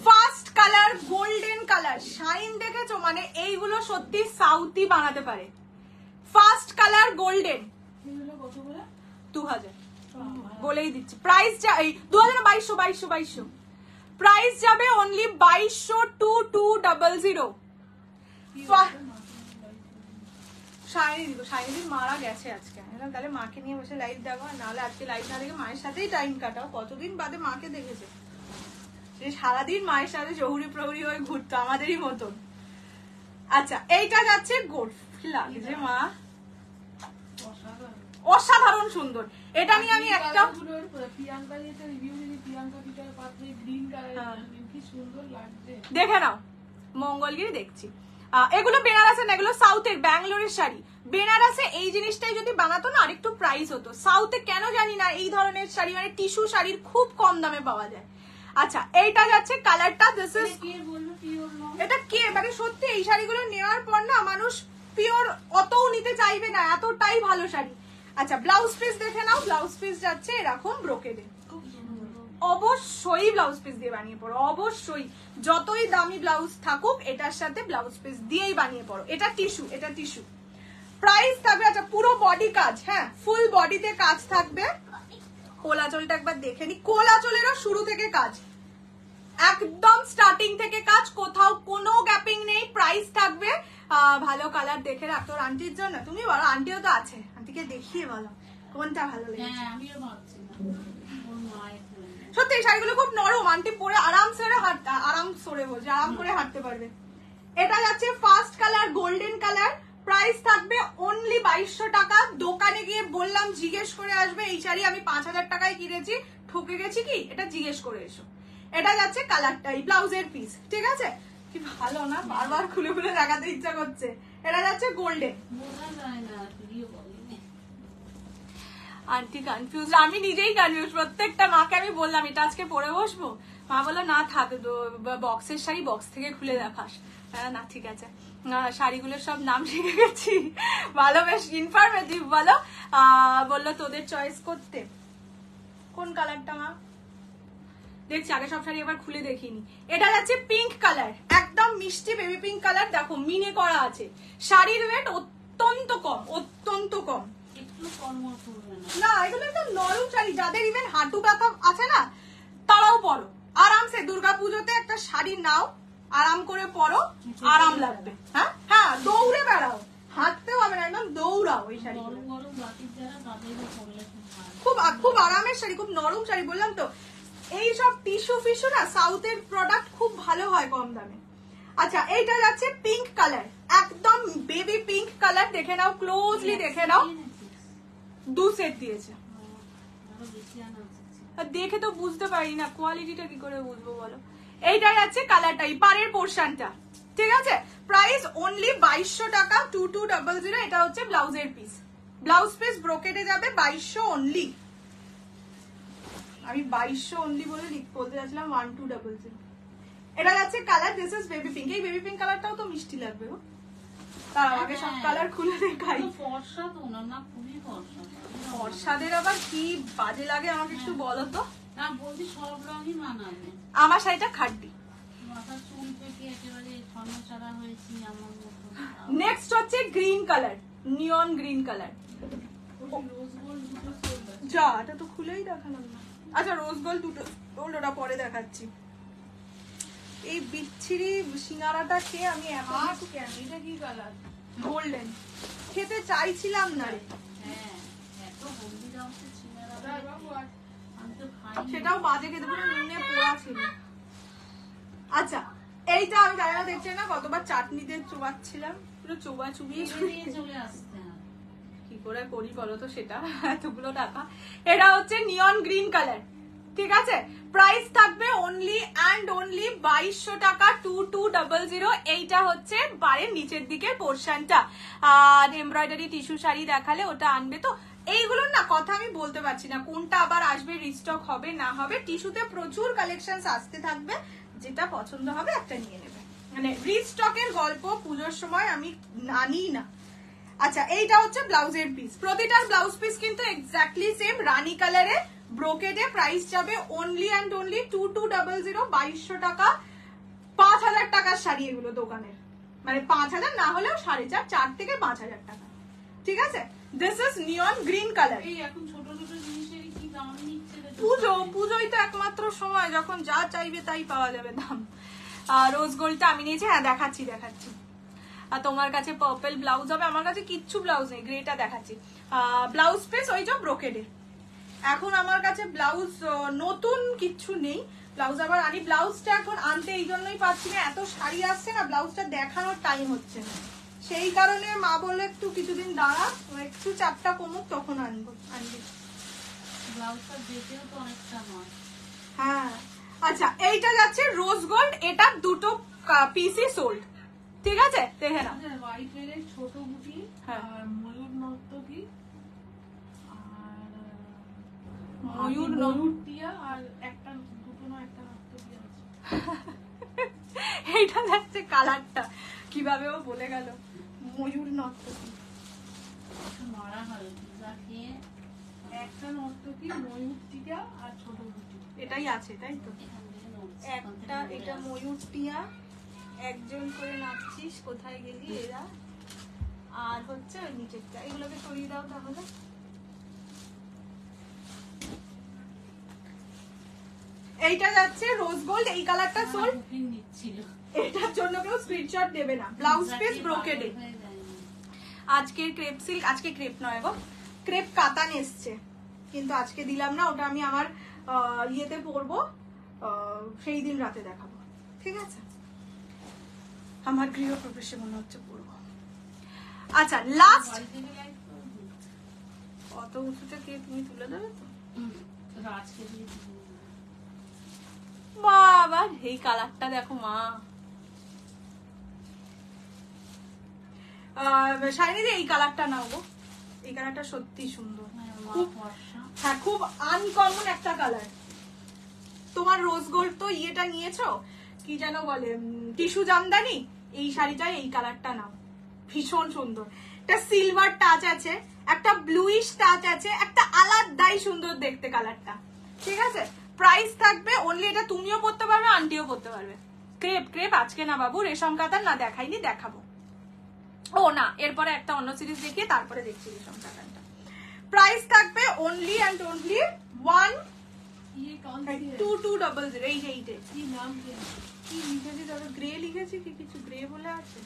First colour golden colour, shine দেখেছো? মানে এইগুলো সত্যি সাউথই বানাতে পারে। ফার্স্ট কালার গোল্ডেন, 2000 বলেই দিচ্ছি। প্রাইস 2200 প্রাইস যাবে অনলি 2200 শাইনিদির মারা গেছে আজকে, তাহলে মাকে নিয়ে বসে লাইভ দেখো, নাহলে আজকে লাইভ না দেখে মায়ের সাথেই টাইম কাটাও। কতদিন বাদে মাকে দেখেছে, সারাদিন মায়ের সাথে জহুরি প্রহরী হয়ে ঘুরতো আমাদেরই মতন। আচ্ছা, এইটা যাচ্ছে গোল্ড, কি লাগছে মা? অসাধারণ সুন্দর। এটা নিয়ে আমি একটা দেখে নাও, মঙ্গলগিরি দেখছি। এগুলো বেনারসে না, এগুলো সাউথের, ব্যাঙ্গালোরের শাড়ি। বেনারসে এই জিনিসটাই যদি বানাতো না আরেকটু প্রাইস হতো, সাউথে কেন জানি না এই ধরনের শাড়ি মানে টিস্যু শাড়ির খুব কম দামে পাওয়া যায়। আচ্ছা, এইটা যাচ্ছে কালারটা, দিস ইজ, এটা কে মানে সত্যি এই শাড়িগুলো নেওয়ার পর না মানুষ পিওর অতও নিতে চাইবে না, এতটাই ভালো শাড়ি। আচ্ছা, ব্লাউজ পিস দেখে নাও, ব্লাউজ পিস যাচ্ছে এরকম ব্রোকেডে, অবশ্যই ব্লাউজ পিস দিয়ে বানিয়ে পড়ো, অবশ্যই যতই দামি ব্লাউজ থাকুক এটার সাথে ব্লাউজ পিস দিয়েই বানিয়ে পড়ো। এটা টিস্যু, এটা টিস্যু। প্রাইস থাকবে, আচ্ছা পুরো বডি কাজ, হ্যাঁ ফুল বডিতে কাজ থাকবে। কোলাচলটা একবার দেখে নি, কোলাচলেরও শুরু থেকে কাজ, একদম স্টার্টিং থেকে কাজ, কোথাও কোনো গ্যাপিং নেই। প্রাইস থাকবে, ভালো কালার দেখে রাখ তোর আন্টির জন্য, তুমি বলো, আন্টিও তো আছে, আন্টিকে দেখিয়ে বলো কোনটা ভালো লেগেছে। সত্যি এই শাড়িগুলো খুব নরম, আন্টি পরে আরাম করে হাঁটতে পারবে। এটা যাচ্ছে first colour golden colour, price থাকবে অনলি 2200 টাকা। দোকানে গিয়ে বললাম জিজ্ঞেস করে আসবে, এই শাড়ি আমি 5000 টাকায় কিনেছি, ঠকে গেছি কি, এটা জিজ্ঞেস করে এসো। এটা যাচ্ছে কালারটা, এই ব্লাউজের পিস, ঠিক আছে? কি ভালো না, বারবার খুলে খুলে দেখাতে ইচ্ছা করছে। এটা যাচ্ছে গোল্ডেন। আন্টি কনফিউজ, আমি নিজেই কনফিউজ, প্রত্যেকটা মাকে আমি বললাম এটা আজকে পরে বসবো, মা বললো না থাক, বক্সের শাড়ি বক্স থেকে খুলে দেখাস। না ঠিক আছে, শাড়িগুলোর সব নাম শিখে গেছি, ভালো বেশ ইনফরমেটিভ। বলো, বললো তোদের চয়েস করতে। কোন কালারটা মা? দেখছি, আগে সব শাড়ি এবার খুলে দেখিনি। এটা যাচ্ছে পিঙ্ক কালার, একদম মিষ্টি বেবি পিঙ্ক কালার, দেখো মিনে করা আছে। শাড়ির ওয়েট অত্যন্ত কম, অত্যন্ত কম। না এগুলো একদম নরম শাড়ি, যাদের ইভেন হাঁটু ব্যথা আছে না তারাও পরো আরামসে। দুর্গাপুজোতে একটা শাড়ি নাও, আরাম করে পরো, আরাম লাগবে। হ্যাঁ হ্যাঁ, দৌড়ে বেড়াও, হাঁটতে হবে না, একদম দৌড়াও। এই শাড়ি খুব খুব আরামের শাড়ি, খুব নরম শাড়ি, বললাম তো। এই সব টিস্যু ফিস্যু না সাউথের প্রোডাক্ট খুব ভালো হয় কম দামে। আচ্ছা এইটা যাচ্ছে পিঙ্ক কালার, একদম বেবি পিঙ্ক কালার, দেখে নাও ক্লোজলি, দেখে নাও 2 সেট দিয়েছে। দেখে তো বুঝতে পারি না কোয়ালিটিটা কি করে বুঝবো বলো। এইটা যাচ্ছে কালারটাই পাড়ের পোর্শনটা, ঠিক আছে। প্রাইস অনলি 2200 টাকা, 2200। এটা হচ্ছে ব্লাউজের পিস, ব্লাউজ পিস ব্রোকেটে যাবে 2200 অনলি। আমি 2200 অনলি বলে বলতে যাচ্ছিলাম 1200। এটা যাচ্ছে colour, this is baby pink. এই বেবি পিঙ্ক কালারটাও তো মিষ্টি লাগবে গো। তার আগে সব কালার খুলে দেখাই। ফর্সা তো না, খুবই ফর্সা। ফর্সাদের আবার কি বাজে লাগে আমাকে একটু বলো তো। না বলছি সব রঙই মানাবে। আমার শাড়িটা খাড্ডি। মাথার চুল থেকে একেবারে ছন্নছাড়া হয়েছি আমার মতো। নেক্সট হচ্ছে গ্রিন কালার, নিয়ন গ্রিন কালার। রোজ গোল্ড দুটো সোল্ড আছে। যা, এটা তো খুলেই দেখালাম না। আচ্ছা রোজ গোল্ড দুটো সোল্ড, ওটা পরে দেখাচ্ছি। এই বিচ্ছিরি সিঙ্গারাটা খেয়ে আমি এখন কেন এটা কি কালার? গোল্ডেন খেতে চাইছিলাম না রে। হ্যাঁ এত হলদি রঙে ছিনারা আমি তো খাই। সেটাও বাজে খেতে, পুরো নুনে পোড়া ছিল। আচ্ছা এইটা আমি জানি না, দেখছি না কতবার চাটনিতে চোবাচ্ছিলাম, পুরো চোবা চুবিয়ে চলে আসতে কি করে করি বলো তো সেটা, এতগুলো টাকা। এটা হচ্ছে নিয়ন গ্রিন কালার, ঠিক আছে। প্রাইস থাকবে অনলি অ্যান্ড অনলি 2200 টাকা, 2200। এইটা হচ্ছে বাড়ির নিচের দিকের পোর্শনটা। আর এমব্রয়ডারি টিস্যু শাড়ি দেখালে ওটা আনবে তো। এইগুলোর না কথা আমি বলতে পারছি না কোনটা আবার আসবে, রিস্টক হবে না হবে। টিস্যুতে প্রচুর কালেকশন আসতে থাকবে, যেটা পছন্দ হবে একটা নিয়ে নেবে। মানে রিস্টকের গল্প পুজোর সময় আমি আনি না। আচ্ছা এইটা হচ্ছে ব্লাউজের পিস, প্রতিটার ব্লাউজ পিস কিন্তু এক্স্যাক্টলি সেম রানী কালারে ব্রোকেডে। প্রাইস যাবে অনলি অ্যান্ড অনলি 2200, 2200 টাকা। 5000 টাকার শাড়ি এগুলো দোকানের, মানে 5000 না হলেও 4.5, 4 থেকে 5000 টাকা, ঠিক আছে। This is neon green colour. এই এখন ছোট ছোট জিনিসের কি দাম নিচ্ছে রে? পুজোই তো একমাত্র সময় যখন যা চাইবে তাই পাওয়া যাবে দাম। রোজ গোল্ডটা আমি নিয়েছি, হ্যাঁ দেখাচ্ছি। আর তোমার কাছে পার্পল ব্লাউজ হবে, আমার কাছে কিচ্ছু ব্লাউজ নেই, গ্রেটা দেখাচ্ছি। ব্লাউজ পিস ওই যে ব্রোকেডের। এখন আমার কাছে ব্লাউজ নতুন কিচ্ছু নেই, ব্লাউজ আবার আনি। ব্লাউজটা এখন আনতে এই জন্যই পাচ্ছি না, এত শাড়ি আসছে না, ব্লাউজটা দেখানোর টাইম হচ্ছে না। সেই কারণে মা বললে একটু কিছুদিন দাঁড়া, একটু চাপটা কমুক তখন আনবি। ব্লাউজটা যেতেও তো অনেকটা হয়। হ্যাঁ আচ্ছা এইটা যাচ্ছে রোজ গোল্ড, এটা দুটো পিসই সোল্ড, ঠিক আছে। দেখে না হোয়াইট এর ছোট বুটি আর ময়ূর নর্তকী আর ময়ূর টিয়া আর একটা দুটো না একটা নর্তকী আছে। এইটা যাচ্ছে কালারটা কিভাবে ও বলে গেল, ময়ূর নর্তকী। মারা হয় পিজা খেয়ে। একটা নর্তকী, ময়ূর টিয়া আর ছোট বুটি, এটাই আছে তাই তো। একটা এটা ময়ূর টিয়া, একজন করে নাচছিস, কোথায় গেলি এরা, আর হচ্ছে ওই নিচেরটা। এগুলোকে সরিয়ে দাও তাহলে। এইটা যাচ্ছে রোজ গোল্ড, এই কালারটা সোল্ড। এটার জন্য কেউ স্ক্রিনশট দেবে না। ব্লাউজ পিস ব্রোকেডে। আজকের ক্রেপ সিল্ক, আজকে ক্রেপ নয় গো, ক্রেপ কাতান এসছে, কিন্তু আজকে দিলাম না, ওটা আমি আমার ইয়েতে পরবো, সেই দিন রাতে দেখাবো, ঠিক আছে। আমার গৃহ প্রবেশে মনে হচ্ছে পরবো। আচ্ছা লাস্ট, কত উঁচুতে কে তুমি তুলে দেবে তো বাবা। এই কালারটা দেখো মা, শাইনিদি এই কালারটা নাও গো, এই কালারটা সত্যি সুন্দর, হ্যাঁ খুব আনকমন একটা কালার। তোমার রোজ গোল্ড তো ইয়েটা নিয়েছো, কি যেন বলে, টিস্যু জামদানি, এই শাড়িটাই এই কালারটা নাও, ভীষণ সুন্দর। একটা সিলভার টাচ আছে, একটা ব্লুইশ টাচ আছে, একটা আলাদাই সুন্দর দেখতে কালারটা, ঠিক আছে। প্রাইস থাকবে অনলি, এটা তুমিও পরতে পারবে, আন্টিও পরতে পারবে। ক্রেপ ক্রেপ আজকে না বাবু, রেশম কাতান না দেখাইনি, দেখাবো। ও না, এরপরে একটা অন্য সিরিজ দেখিয়ে তারপরে দেখছি রেশম কাতানটা। প্রাইস থাকবে অনলি অ্যান্ড অনলি 2200। এই যে এইটা কি নাম, কি লিখেছি তবে, গ্রে লিখেছি কি কিছু, গ্রে বলে আছে।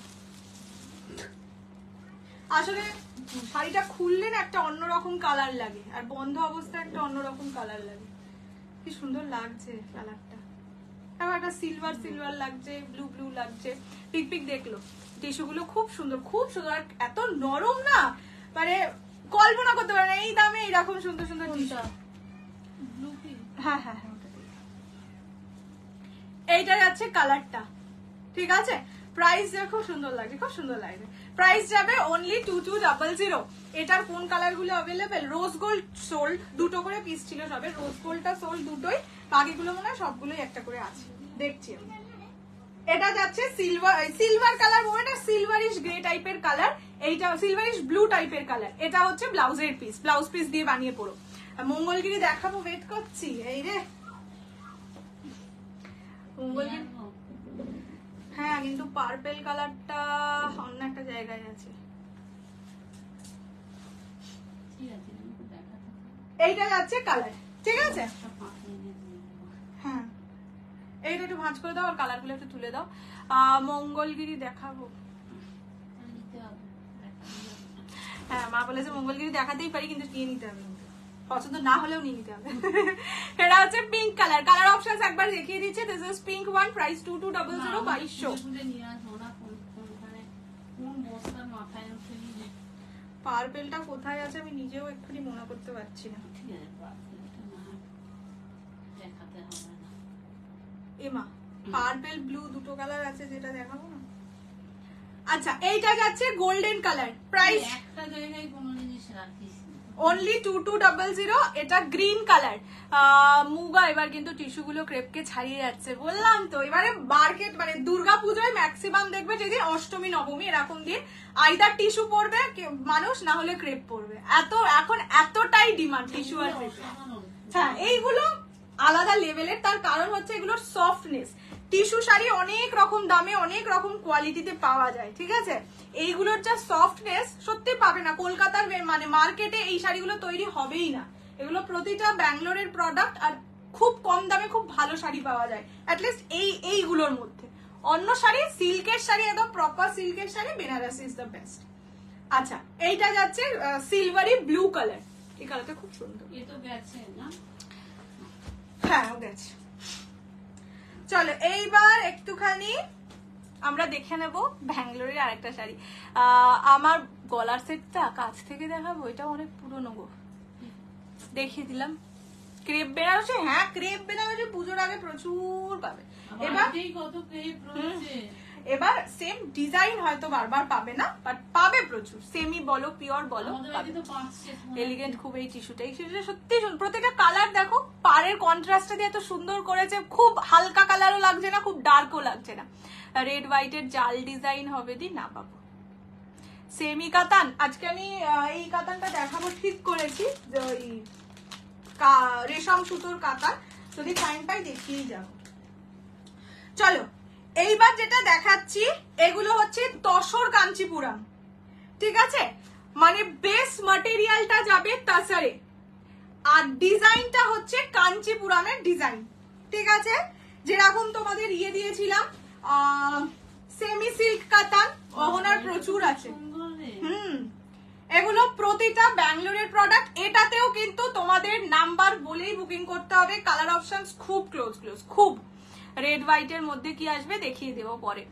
আসলে শাড়িটা খুললে না একটা অন্যরকম কালার লাগে, আর বন্ধ অবস্থায় একটা অন্যরকম কালার লাগে। কি সুন্দর লাগছে কালারটা, এবার একটা সিলভার সিলভার লাগছে, ব্লু ব্লু লাগছে, পিক পিক দেখলো। টিস্যুগুলো খুব সুন্দর, খুব সুন্দর, আর এত নরম না, মানে কল্পনা করতে পারে না এই দামে এরকম সুন্দর সুন্দর টিস্যু। হ্যাঁ হ্যাঁ হ্যাঁ, এইটা যাচ্ছে কালারটা, ঠিক আছে। প্রাইস খুব সুন্দর লাগছে, খুব সুন্দর লাগছে। প্রাইস যাবে অনলি 2200। এটার কোন কালার গুলো অ্যাভেলেবেল? রোজ গোল্ড সোল্ড, দুটো করে পিস ছিল সবে, রোজ গোল্ডটা সোল্ড দুটোই, বাকিগুলো মনে হয় সবগুলোই একটা করে আছে, দেখছি আমি। এটা যাচ্ছে সিলভার কালার, এটা সিলভারিশ গ্রে টাইপের কালার, এইটা সিলভারিশ ব্লু টাইপের কালার। এটা হচ্ছে ব্লাউজের পিস, ব্লাউজ পিস দিয়ে বানিয়ে পড়ো। মঙ্গলগিরি দেখাবো, ওয়েট করছি। এই রে মঙ্গলগিরি, হ্যাঁ কিন্তু পার্পেল কালারটা অন্য একটা জায়গায় আছে। এইটা যাচ্ছে কালার, ঠিক আছে। হ্যাঁ এইটা একটু ভাঁজ করে দাও, আর কালার গুলো একটু তুলে দাও। মঙ্গলগিরি দেখাবো, হ্যাঁ মা বলেছে মঙ্গলগিরি দেখাতেই পারি, কিন্তু নিয়ে নিতে হবে, পছন্দ না হলেও নিয়ে নিতে হবে। এটা হচ্ছে পিঙ্ক কালার, কালার অপশন একবার দেখিয়ে দিচ্ছে। This is pink one, price 2200, 2200। পার্পেলটা কোথায় আছে আমি নিজেও এক্ষুনি মনে করতে পারছি না। এমা পার্পেল ব্লু দুটো কালার আছে, যেটা দেখাবো না। আচ্ছা এইটা যাচ্ছে গোল্ডেন কালার, প্রাইস একটা জায়গায় কোনো জিনিস রাখিস অনলি 2200। এটা গ্রিন কালার। মুগা এবার কিন্তু টিস্যু গুলো ক্রেপকে ছাড়িয়ে যাচ্ছে, বললাম তো। এবারে মার্কেট মানে দুর্গাপূজায় ম্যাক্সিমাম দেখবে যেদিন অষ্টমী নবমী এরকম দিন আইদার টিস্যু পরবে মানুষ, না হলে ক্রেপ পরবে। এখন এতটাই ডিমান্ড টিস্যু আর ক্রেপ। হ্যাঁ এইগুলো আলাদা লেভেলের, তার কারণ হচ্ছে এগুলোর সফটনেস। টিস্যু শাড়ি অনেক রকম দামে অনেক রকম কোয়ালিটিতে পাওয়া যায়, ঠিক আছে। এইগুলোর যা সফটনেস সত্যি পাবে না কলকাতার মানে মার্কেটে, এই শাড়িগুলো তৈরি হবেই না। এগুলো প্রতিটা ব্যাঙ্গালোরের প্রোডাক্ট, আর খুব কম দামে খুব ভালো শাড়ি পাওয়া যায়, অ্যাটলিস্ট এইগুলোর মধ্যে। অন্য শাড়ি, সিল্কের শাড়ি, একদম প্রপার সিল্কের sari, Banarasi is the best. আচ্ছা এইটা যাচ্ছে সিলভারি ব্লু কালার, এই কালারটা খুব সুন্দর। এ তো গেছে না? হ্যাঁ গেছে। চলো এইবার একটুখানি আমরা দেখে নেব ব্যাঙ্গালোরের আরেকটা শাড়ি। আমার গলার সেটটা কাছ থেকে দেখাবো, এটা অনেক পুরনো গো, দেখিয়ে দিলাম। ক্রেপ বেনারসি, হ্যাঁ ক্রেপ বেনারসি পুজোর আগে প্রচুর পাবে। এবার সেম ডিজাইন হয়তো বারবার পাবে না, বাট পাবে প্রচুর। সেমি বলো পিওর বলো, এলিগেন্ট খুব এই টিস্যুটা। এই টিস্যুটা সত্যি প্রত্যেকটা কালার দেখো, পাড়ের কন্ট্রাস্টটা দিয়ে এত সুন্দর করেছে। খুব হালকা কালারও লাগছে না, খুব ডার্কও লাগছে না। রেড হোয়াইটের জাল ডিজাইন হবে, দি না পাবো। সেমি কাতান, আজকে আমি এই কাতানটা দেখাবো ঠিক করেছি, ওই রেশম সুতোর কাতান। যদি টাইম পাই দেখিয়েই যাবো। চলো এইবার যেটা দেখাচ্ছি, এগুলো হচ্ছে তসর কাঞ্চিপুরম, ঠিক আছে। মানে বেস ম্যাটেরিয়ালটা যাবে তাসারে, আর ডিজাইনটা হচ্ছে কাঞ্চিপুরমের ডিজাইন, ঠিক আছে। যেরকম তোমাদের ইয়ে দিয়েছিলাম সেমি সিল্ক কাতান, অহনার প্রচুর আছে। এগুলো প্রতিটা ব্যাঙ্গালোরের প্রোডাক্ট। এটাতেও কিন্তু তোমাদের নাম্বার বলেই বুকিং করতে হবে। কালার অপশনস খুব ক্লোজ, খুব। রেড হোয়াইটের মধ্যে কি আসবে দেখিয়ে দেবো পরে।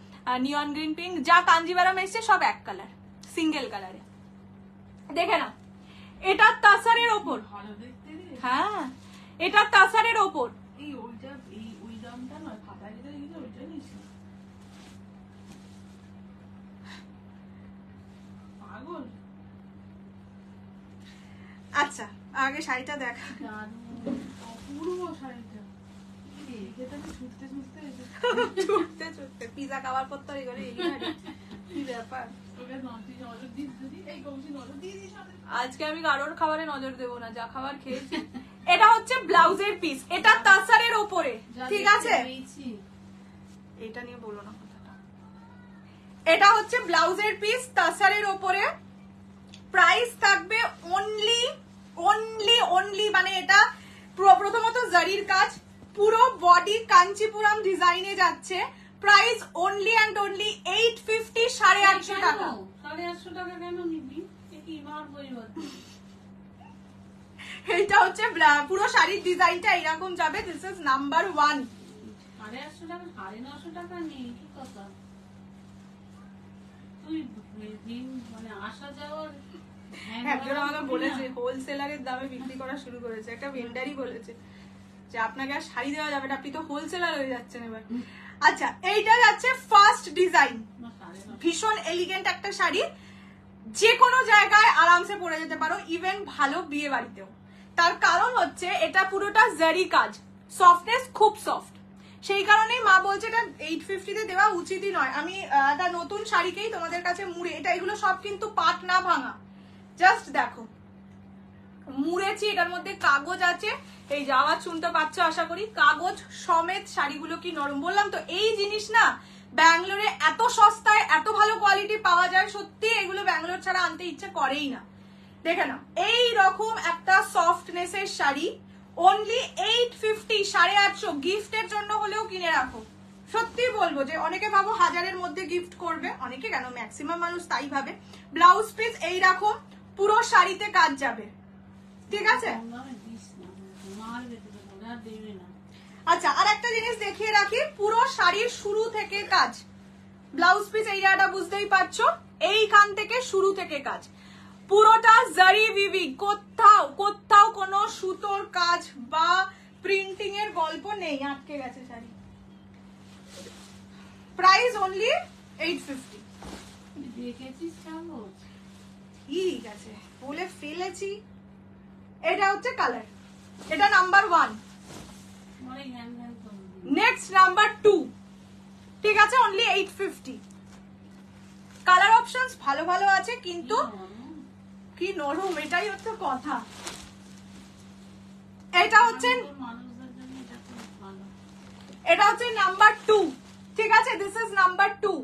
নিয়ন গ্রিন পিঙ্ক, যা কাঞ্জিভারাম এসছে সব এক কালার, সিঙ্গেল কালারে। দেখে না, এটা তাসারের ওপর। হ্যাঁ এটা তাসারের ওপর। আচ্ছা আগে শাড়িটা দেখা, ছুটতে ছুটতে পিজা খাওয়ার পর তো কি ব্যাপার। আজকে আমি কারোর খাবারে নজর দেবো না, যা খাবার খেয়েছি। এটা হচ্ছে ব্লাউজের পিস, এটা তাসারের ওপরে, ঠিক আছে। এটা নিয়ে বলো না কথাটা। এটা হচ্ছে ব্লাউজের পিস তাসারের ওপরে। প্রাইস থাকবে অনলি মানে এটা প্রথমত জারির কাজ, পুরো বডি কাঞ্চিপুরম ডিজাইনে যাচ্ছে। প্রাইস অনলি অ্যান্ড অনলি 850, 850 টাকা। 850 টাকা কেন নিবি? এটা হচ্ছে পুরো শাড়ির ডিজাইনটা এরকম যাবে। দিস ইজ নাম্বার 1, 850 টাকা 950 টাকা নেই, কি কথা? তুই মানে আসা যাওয়ার একজন আমাকে বলেছে হোলসেলারের দামে বিক্রি করা শুরু করেছে, একটা ভেন্ডারই বলেছে যে আপনাকে আর শাড়ি দেওয়া যাবে না, আপনি তো হোলসেলার হয়ে যাচ্ছেন এবার। আচ্ছা, এইটা যাচ্ছে ফার্স্ট ডিজাইন, ভীষণ এলিগেন্ট একটা শাড়ি, যে কোনো জায়গায় আরামসে পরে যেতে পারো, ইভেন ভালো বিয়ে বাড়িতেও। তার কারণ হচ্ছে এটা পুরোটা জারি কাজ, সফটনেস খুব সফট, সেই কারণেই মা বলছে এটা 850 দেওয়া উচিতই নয়। আমি একটা নতুন শাড়িকেই তোমাদের কাছে মুড়ে, এটা এগুলো সব কিন্তু পাট না ভাঙা, জাস্ট দেখো মুড়েছি, এটার মধ্যে কাগজ আছে, এই যে আওয়াজ শুনতে পাচ্ছ আশা করি, কাগজ সমেত শাড়িগুলো কি নরম। বললাম তো এই জিনিস না ব্যাঙ্গালোরে এত সস্তায় এত ভালো কোয়ালিটি পাওয়া যায়, সত্যি এগুলো ব্যাঙ্গালোর ছাড়া আনতে ইচ্ছে করেই না। দেখে নাও এই রকম একটা সফটনেসের শাড়ি, অনলি 850, 850, গিফটের জন্য হলেও কিনে রাখো। সত্যি বলবো যে অনেকে ভাবো 1000-এর মধ্যে গিফট করবে, অনেকে কেন ম্যাক্সিমাম মানুষ তাই ভাবে। ব্লাউজ পিস এইরকম পুরো শাড়িতে কাজ যাবে, ঠিক আছে। আচ্ছা, আর একটা জিনিস দেখিয়ে রাখি, পুরো শাড়ির শুরু থেকে কাজ, ব্লাউজ পিস এই জায়গাটা বুঝতেই পারছো, এইখান থেকে শুরু থেকে কাজ, পুরোটা জারি উইভিং, কোথাও কোথাও কোনো সুতোর কাজ বা প্রিন্টিং এর গল্প নেই, আটকে গেছে শাড়ি। Price only 850। ঠিক আছে, বলে ফেলেছি। এটা হচ্ছে কালার, এটা নাম্বার 1। নেক্সট নাম্বার 2, ঠিক আছে, অনলি 850। কালার অপশনস ভালো ভালো আছে, কিন্তু কি নরম, এটাই হচ্ছে কথা। এটা হচ্ছে নাম্বার 2, ঠিক আছে, দিস ইজ নাম্বার 2।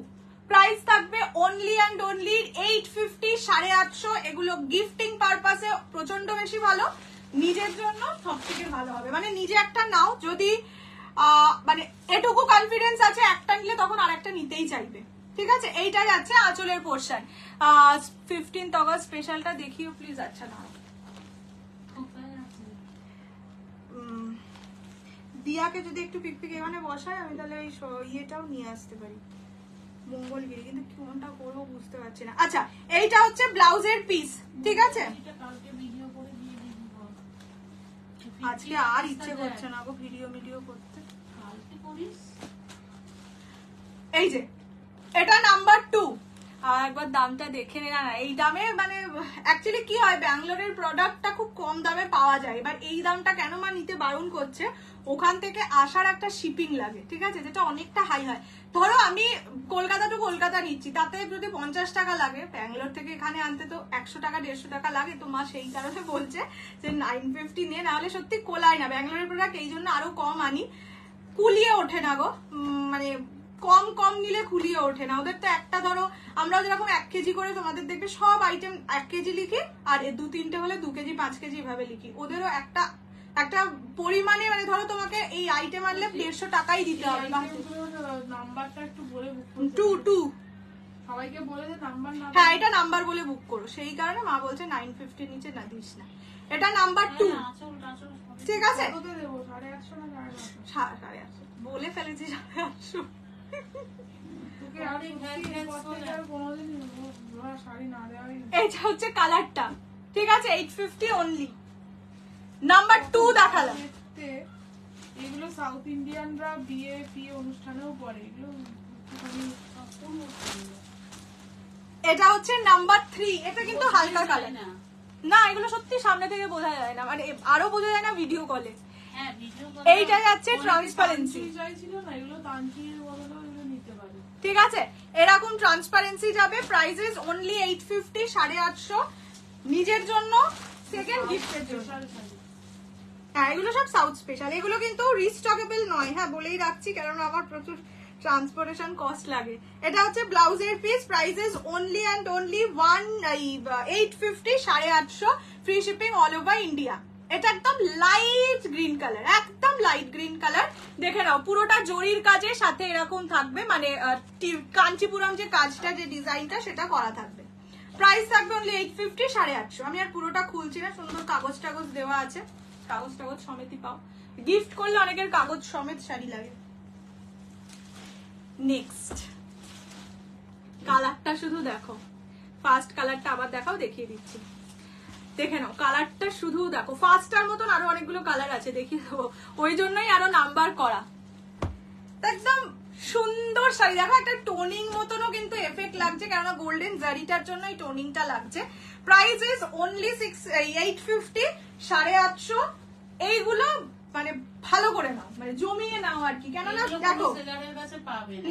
প্রাইস থাকবে অনলি অ্যান্ড অনলি 850, 850। এগুলো গিফটিং পারপাসে প্রচন্ড বেশি ভালো, নিজের জন্য সব থেকে ভালো হবে। মানে নিজে একটা নাও, যদি মানে এটুকু কনফিডেন্স আছে একটা নিলে তখন আরেকটা নিতেই চাইবে, ঠিক আছে। এইটাই আছে আঁচলের পোর্শন। 15th অগস্ট স্পেশালটা দেখিও প্লিজ। আচ্ছা না, দিয়াকে যদি একটু পিকপিক এখানে বসায়, আমি তাহলে এই ইয়েটাও নিয়ে আসতে পারি, মঙ্গলগিরি, কিন্তু কোনটা করবো বুঝতে পারছি না। আচ্ছা, এইটা হচ্ছে ব্লাউজের পিস, ঠিক আছে। আজকে আর ইচ্ছে করছে না গো ভিডিও করতে। এই যে এটা নাম্বার 2, একবার দামটা দেখে নে না, এই দামে মানে অ্যাকচুয়ালি কি হয়, ব্যাঙ্গালোরের প্রোডাক্টটা খুব কম দামে পাওয়া যায়। এবার এই দামটা কেন মা নিতে বারণ করছে, ওখান থেকে আসার একটা শিপিং লাগে, ঠিক আছে, যেটা অনেকটা হাই হয়। ধরো আমি কলকাতা টু কলকাতা নিচ্ছি, তাতে যদি 50 টাকা লাগে, ব্যাঙ্গালোর থেকে এখানে আনতে তো 100 টাকা 150 টাকা লাগে। তো মা সেই কারণে বলছে যে 950 নিয়ে, নাহলে সত্যি কোলায় না। ব্যাঙ্গালোরের প্রোডাক্ট এই জন্য আরো কম আনি, কুলিয়ে ওঠে না গো, মানে কম নিলে কুলিয়ে ওঠে না। ওদের তো একটা ধরো আমরা যেরকম 1 কেজি করে তোমাদের দেখবে সব আইটেম 1 কেজি লিখি, আর 2-3টে হলে 2 কেজি 5 কেজি এভাবে লিখি। ওদেরও একটা পরিমাণে, মানে ধরো তোমাকে এই আইটেম আনলে 150 টাকাই দিতে হবে। নাম্বারটা একটু বলে বুক 2 সবাইকে বলে দে নাম্বার না। হ্যাঁ, এটা নাম্বার বলে বুক করো, সেই কারণে মা বলছে 950 নিচে না দিস না। এটা নাম্বার 2, ঠিক আছে। কত দেব? 850 না 850 বলে ফেলেছি, 850। তোকে আরে কোনোদিন শাড়ি না দেওয়াই। এটা হচ্ছে কালারটা, ঠিক আছে, 850 অনলি। নাম্বার 2 দেখালাম। এগুলো সাউথ ইন্ডিয়ানরা বিয়ে অনুষ্ঠানেও পরে, এগুলো এটা হচ্ছে নাম্বার 3। এটা কিন্তু হালকা কালার না, এগুলো সত্যি সামনে থেকে বোঝা যায় না, মানে আরো বোঝা যায় না ভিডিও কলে। এইটা যাচ্ছে ট্রান্সপারেন্সি, ঠিক আছে, এরকম ট্রান্সপারেন্সি যাবে। প্রাইসেস অনলি 850, 850 নিজের জন্য, সেকেন্ড গিফটের জন্য। হ্যাঁ, এগুলো সব সাউথ স্পেশাল, এগুলো কিন্তু রিস্টকেবল নয়, হ্যাঁ বলেই রাখছি, কারণ আমার প্রচুর ট্রান্সপোর্টেশন কস্ট লাগে। এটা হচ্ছে ব্লাউজের piece, prices only and only 850, 850, free shipping all over India. এটা একদম লাইট গ্রিন কালার, একদম লাইট গ্রিন কালার। দেখে নাও পুরোটা জরির কাজের সাথে এরকম থাকবে, মানে কাঞ্চিপুরম যে কাজটা, যে ডিজাইনটা সেটা করা থাকবে। প্রাইস থাকবে অনলি 850, 850। আমি আর পুরোটা খুলছি না, সুন্দর কাগজ টাগজ দেওয়া আছে, কাগজ টাগজ সমেতই পাও। গিফট করলে অনেকের কাগজ সমেত শাড়ি লাগে। নেক্সট কালারটা শুধু দেখো, ফার্স্ট কালারটা আবার দেখাও, দেখিয়ে দিচ্ছি, দেখে নাও কালারটা শুধু দেখো। ফার্স্টটার মতন আরো অনেকগুলো কালার আছে, দেখিয়ে দেবো, ওই জন্যই আরো নাম্বার করা। একদম সুন্দর শাড়ি, দেখো একটা টোনিং মতনও কিন্তু এফেক্ট লাগছে, কেননা গোল্ডেন জারিটার জন্য এই টোনিংটা লাগছে। Price is only 850, 850। এইগুলো মানে ভালো করে নাও, মানে জমিয়ে নাও আর কি, কেননা দেখো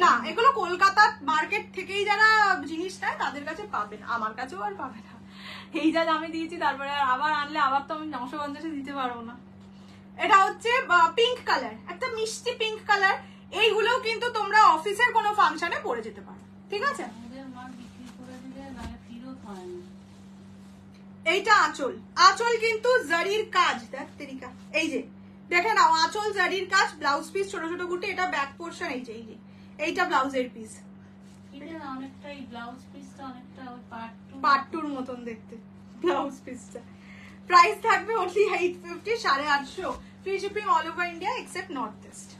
না এগুলো কলকাতা মার্কেট থেকেই যারা জিনিস নেয় তাদের কাছে পাবেন, আমার কাছেও আর পাবে না। এই যা দামে দিয়েছি, তারপরে আবার আনলে আবার তো আমি 950 দিতে পারবো না। এটা হচ্ছে পিঙ্ক কালার, একটা মিষ্টি পিঙ্ক কালার। এইগুলোও কিন্তু তোমরা অফিসের কোনো ফাংশনে পরে যেতে পারো, ঠিক আছে। এইটা আঁচল, আঁচল কিন্তু জারির কাজ, দেখ তেরিকা, এই যে দেখে নাও আঁচল জারির কাজ, ব্লাউজ পিস ছোট ছোট গুটি, এটা ব্যাক পোর্শন, এই যে এইটা ব্লাউজের পিস, অনেকটাই ব্লাউজ পিসটা অনেকটা পার্ট টুর মতন দেখতে ব্লাউজ পিসটা। প্রাইস থাকবে only 850, 850, free shipping all over India except north east.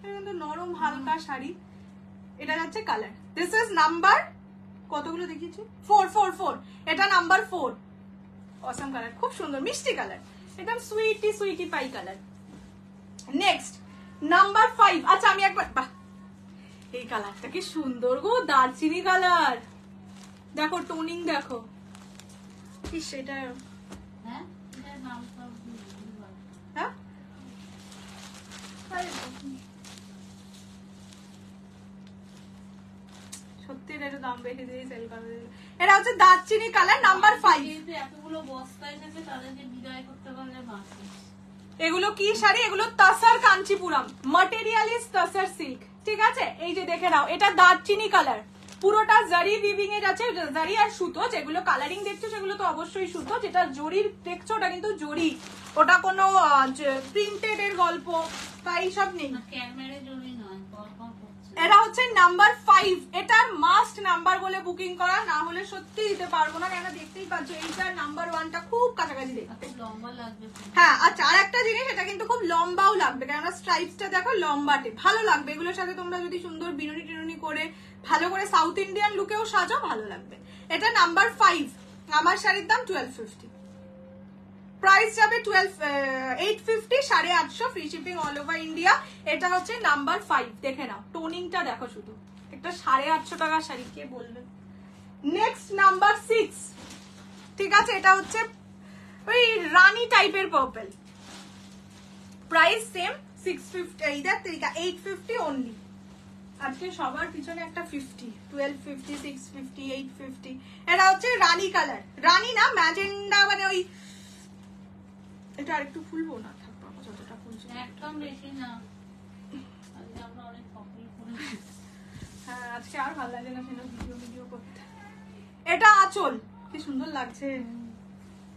কিন্তু নরম হালকা শাড়ি, এটা যাচ্ছে কালার, দিস ইজ নাম্বার কতগুলো দেখিয়েছি, 444, এটা নাম্বার 4। অসাম কালার, খুব সুন্দর মিষ্টি কালার, একদম সুইটি পাই কালার। Next number 5। আচ্ছা আমি একবার, বাহ এই কালারটা কি সুন্দর গো, দারচিনি কালার, দেখো টোনিং দেখো, কি সেটা, হ্যাঁ সত্যি এটা দাম বেশি দিয়ে সেল করে। এটা হচ্ছে দারচিনি কালার, নাম্বার 5। এতগুলো বস্তায় থেকে তাদেরকে বিদায় করতে পারলে মাসে। এগুলো কি শাড়ি, এগুলো tussar Kanchipuram, material is tussar silk, ঠিক আছে। এই যে দেখে নাও, এটা দারচিনি কালার, পুরোটা জারি উইভিং এ যাচ্ছে, জারি আর সুতো, যেগুলো কালারিং দেখছো সেগুলো তো অবশ্যই সুতো, যেটা জরির দেখছো ওটা কিন্তু জরি, ওটা কোনো প্রিন্টেড এর গল্প বা এইসব নেই। এটা হচ্ছে নাম্বার 5, এটার মাস্ট নাম্বার বলে বুকিং করা, না হলে সত্যি দিতে পারবো না, কেন দেখতেই পাচ্ছ এইটার নাম্বার 1টা খুব কাছাকাছি দেখতে, লম্বা লাগবে। হ্যাঁ আচ্ছা, আর একটা জিনিস, এটা কিন্তু খুব লম্বাও লাগবে, কেননা স্ট্রাইপসটা দেখো লম্বাটে, ভালো লাগবে এগুলোর সাথে। তোমরা যদি সুন্দর বিনুনি টিনুনি করে ভালো করে সাউথ ইন্ডিয়ান লুকেও সাজো, ভালো লাগবে। এটা নাম্বার 5, আমার শাড়ির দাম 1250, প্রাইস যাবে 850, 850, free shipping all over India. এটা হচ্ছে নাম্বার 5, দেখে নাও টোনিংটা দেখো শুধু, একটা 850 টাকার শাড়ি কে বলবে। নেক্সট নাম্বার 6, ঠিক আছে, এটা হচ্ছে ওই রানী টাইপের পার্পল, প্রাইস সেম 650, এইটা 850 অনলি। আজকে সবার পিছনে একটা 50, 1250, 650, 850। এটা হচ্ছে রানী কালার, রানী না ম্যাজেন্ডা, মানে ওই, এটা আরেকটু ফুলবো না, থাকবো যতটা ফুলছে একদম বেশি না, আজকে আমরা অনেক কপি করে। হ্যাঁ আজকে আর ভালো লাগে না সেটা ভিডিও করতে। এটা আঁচল, কি সুন্দর লাগছে,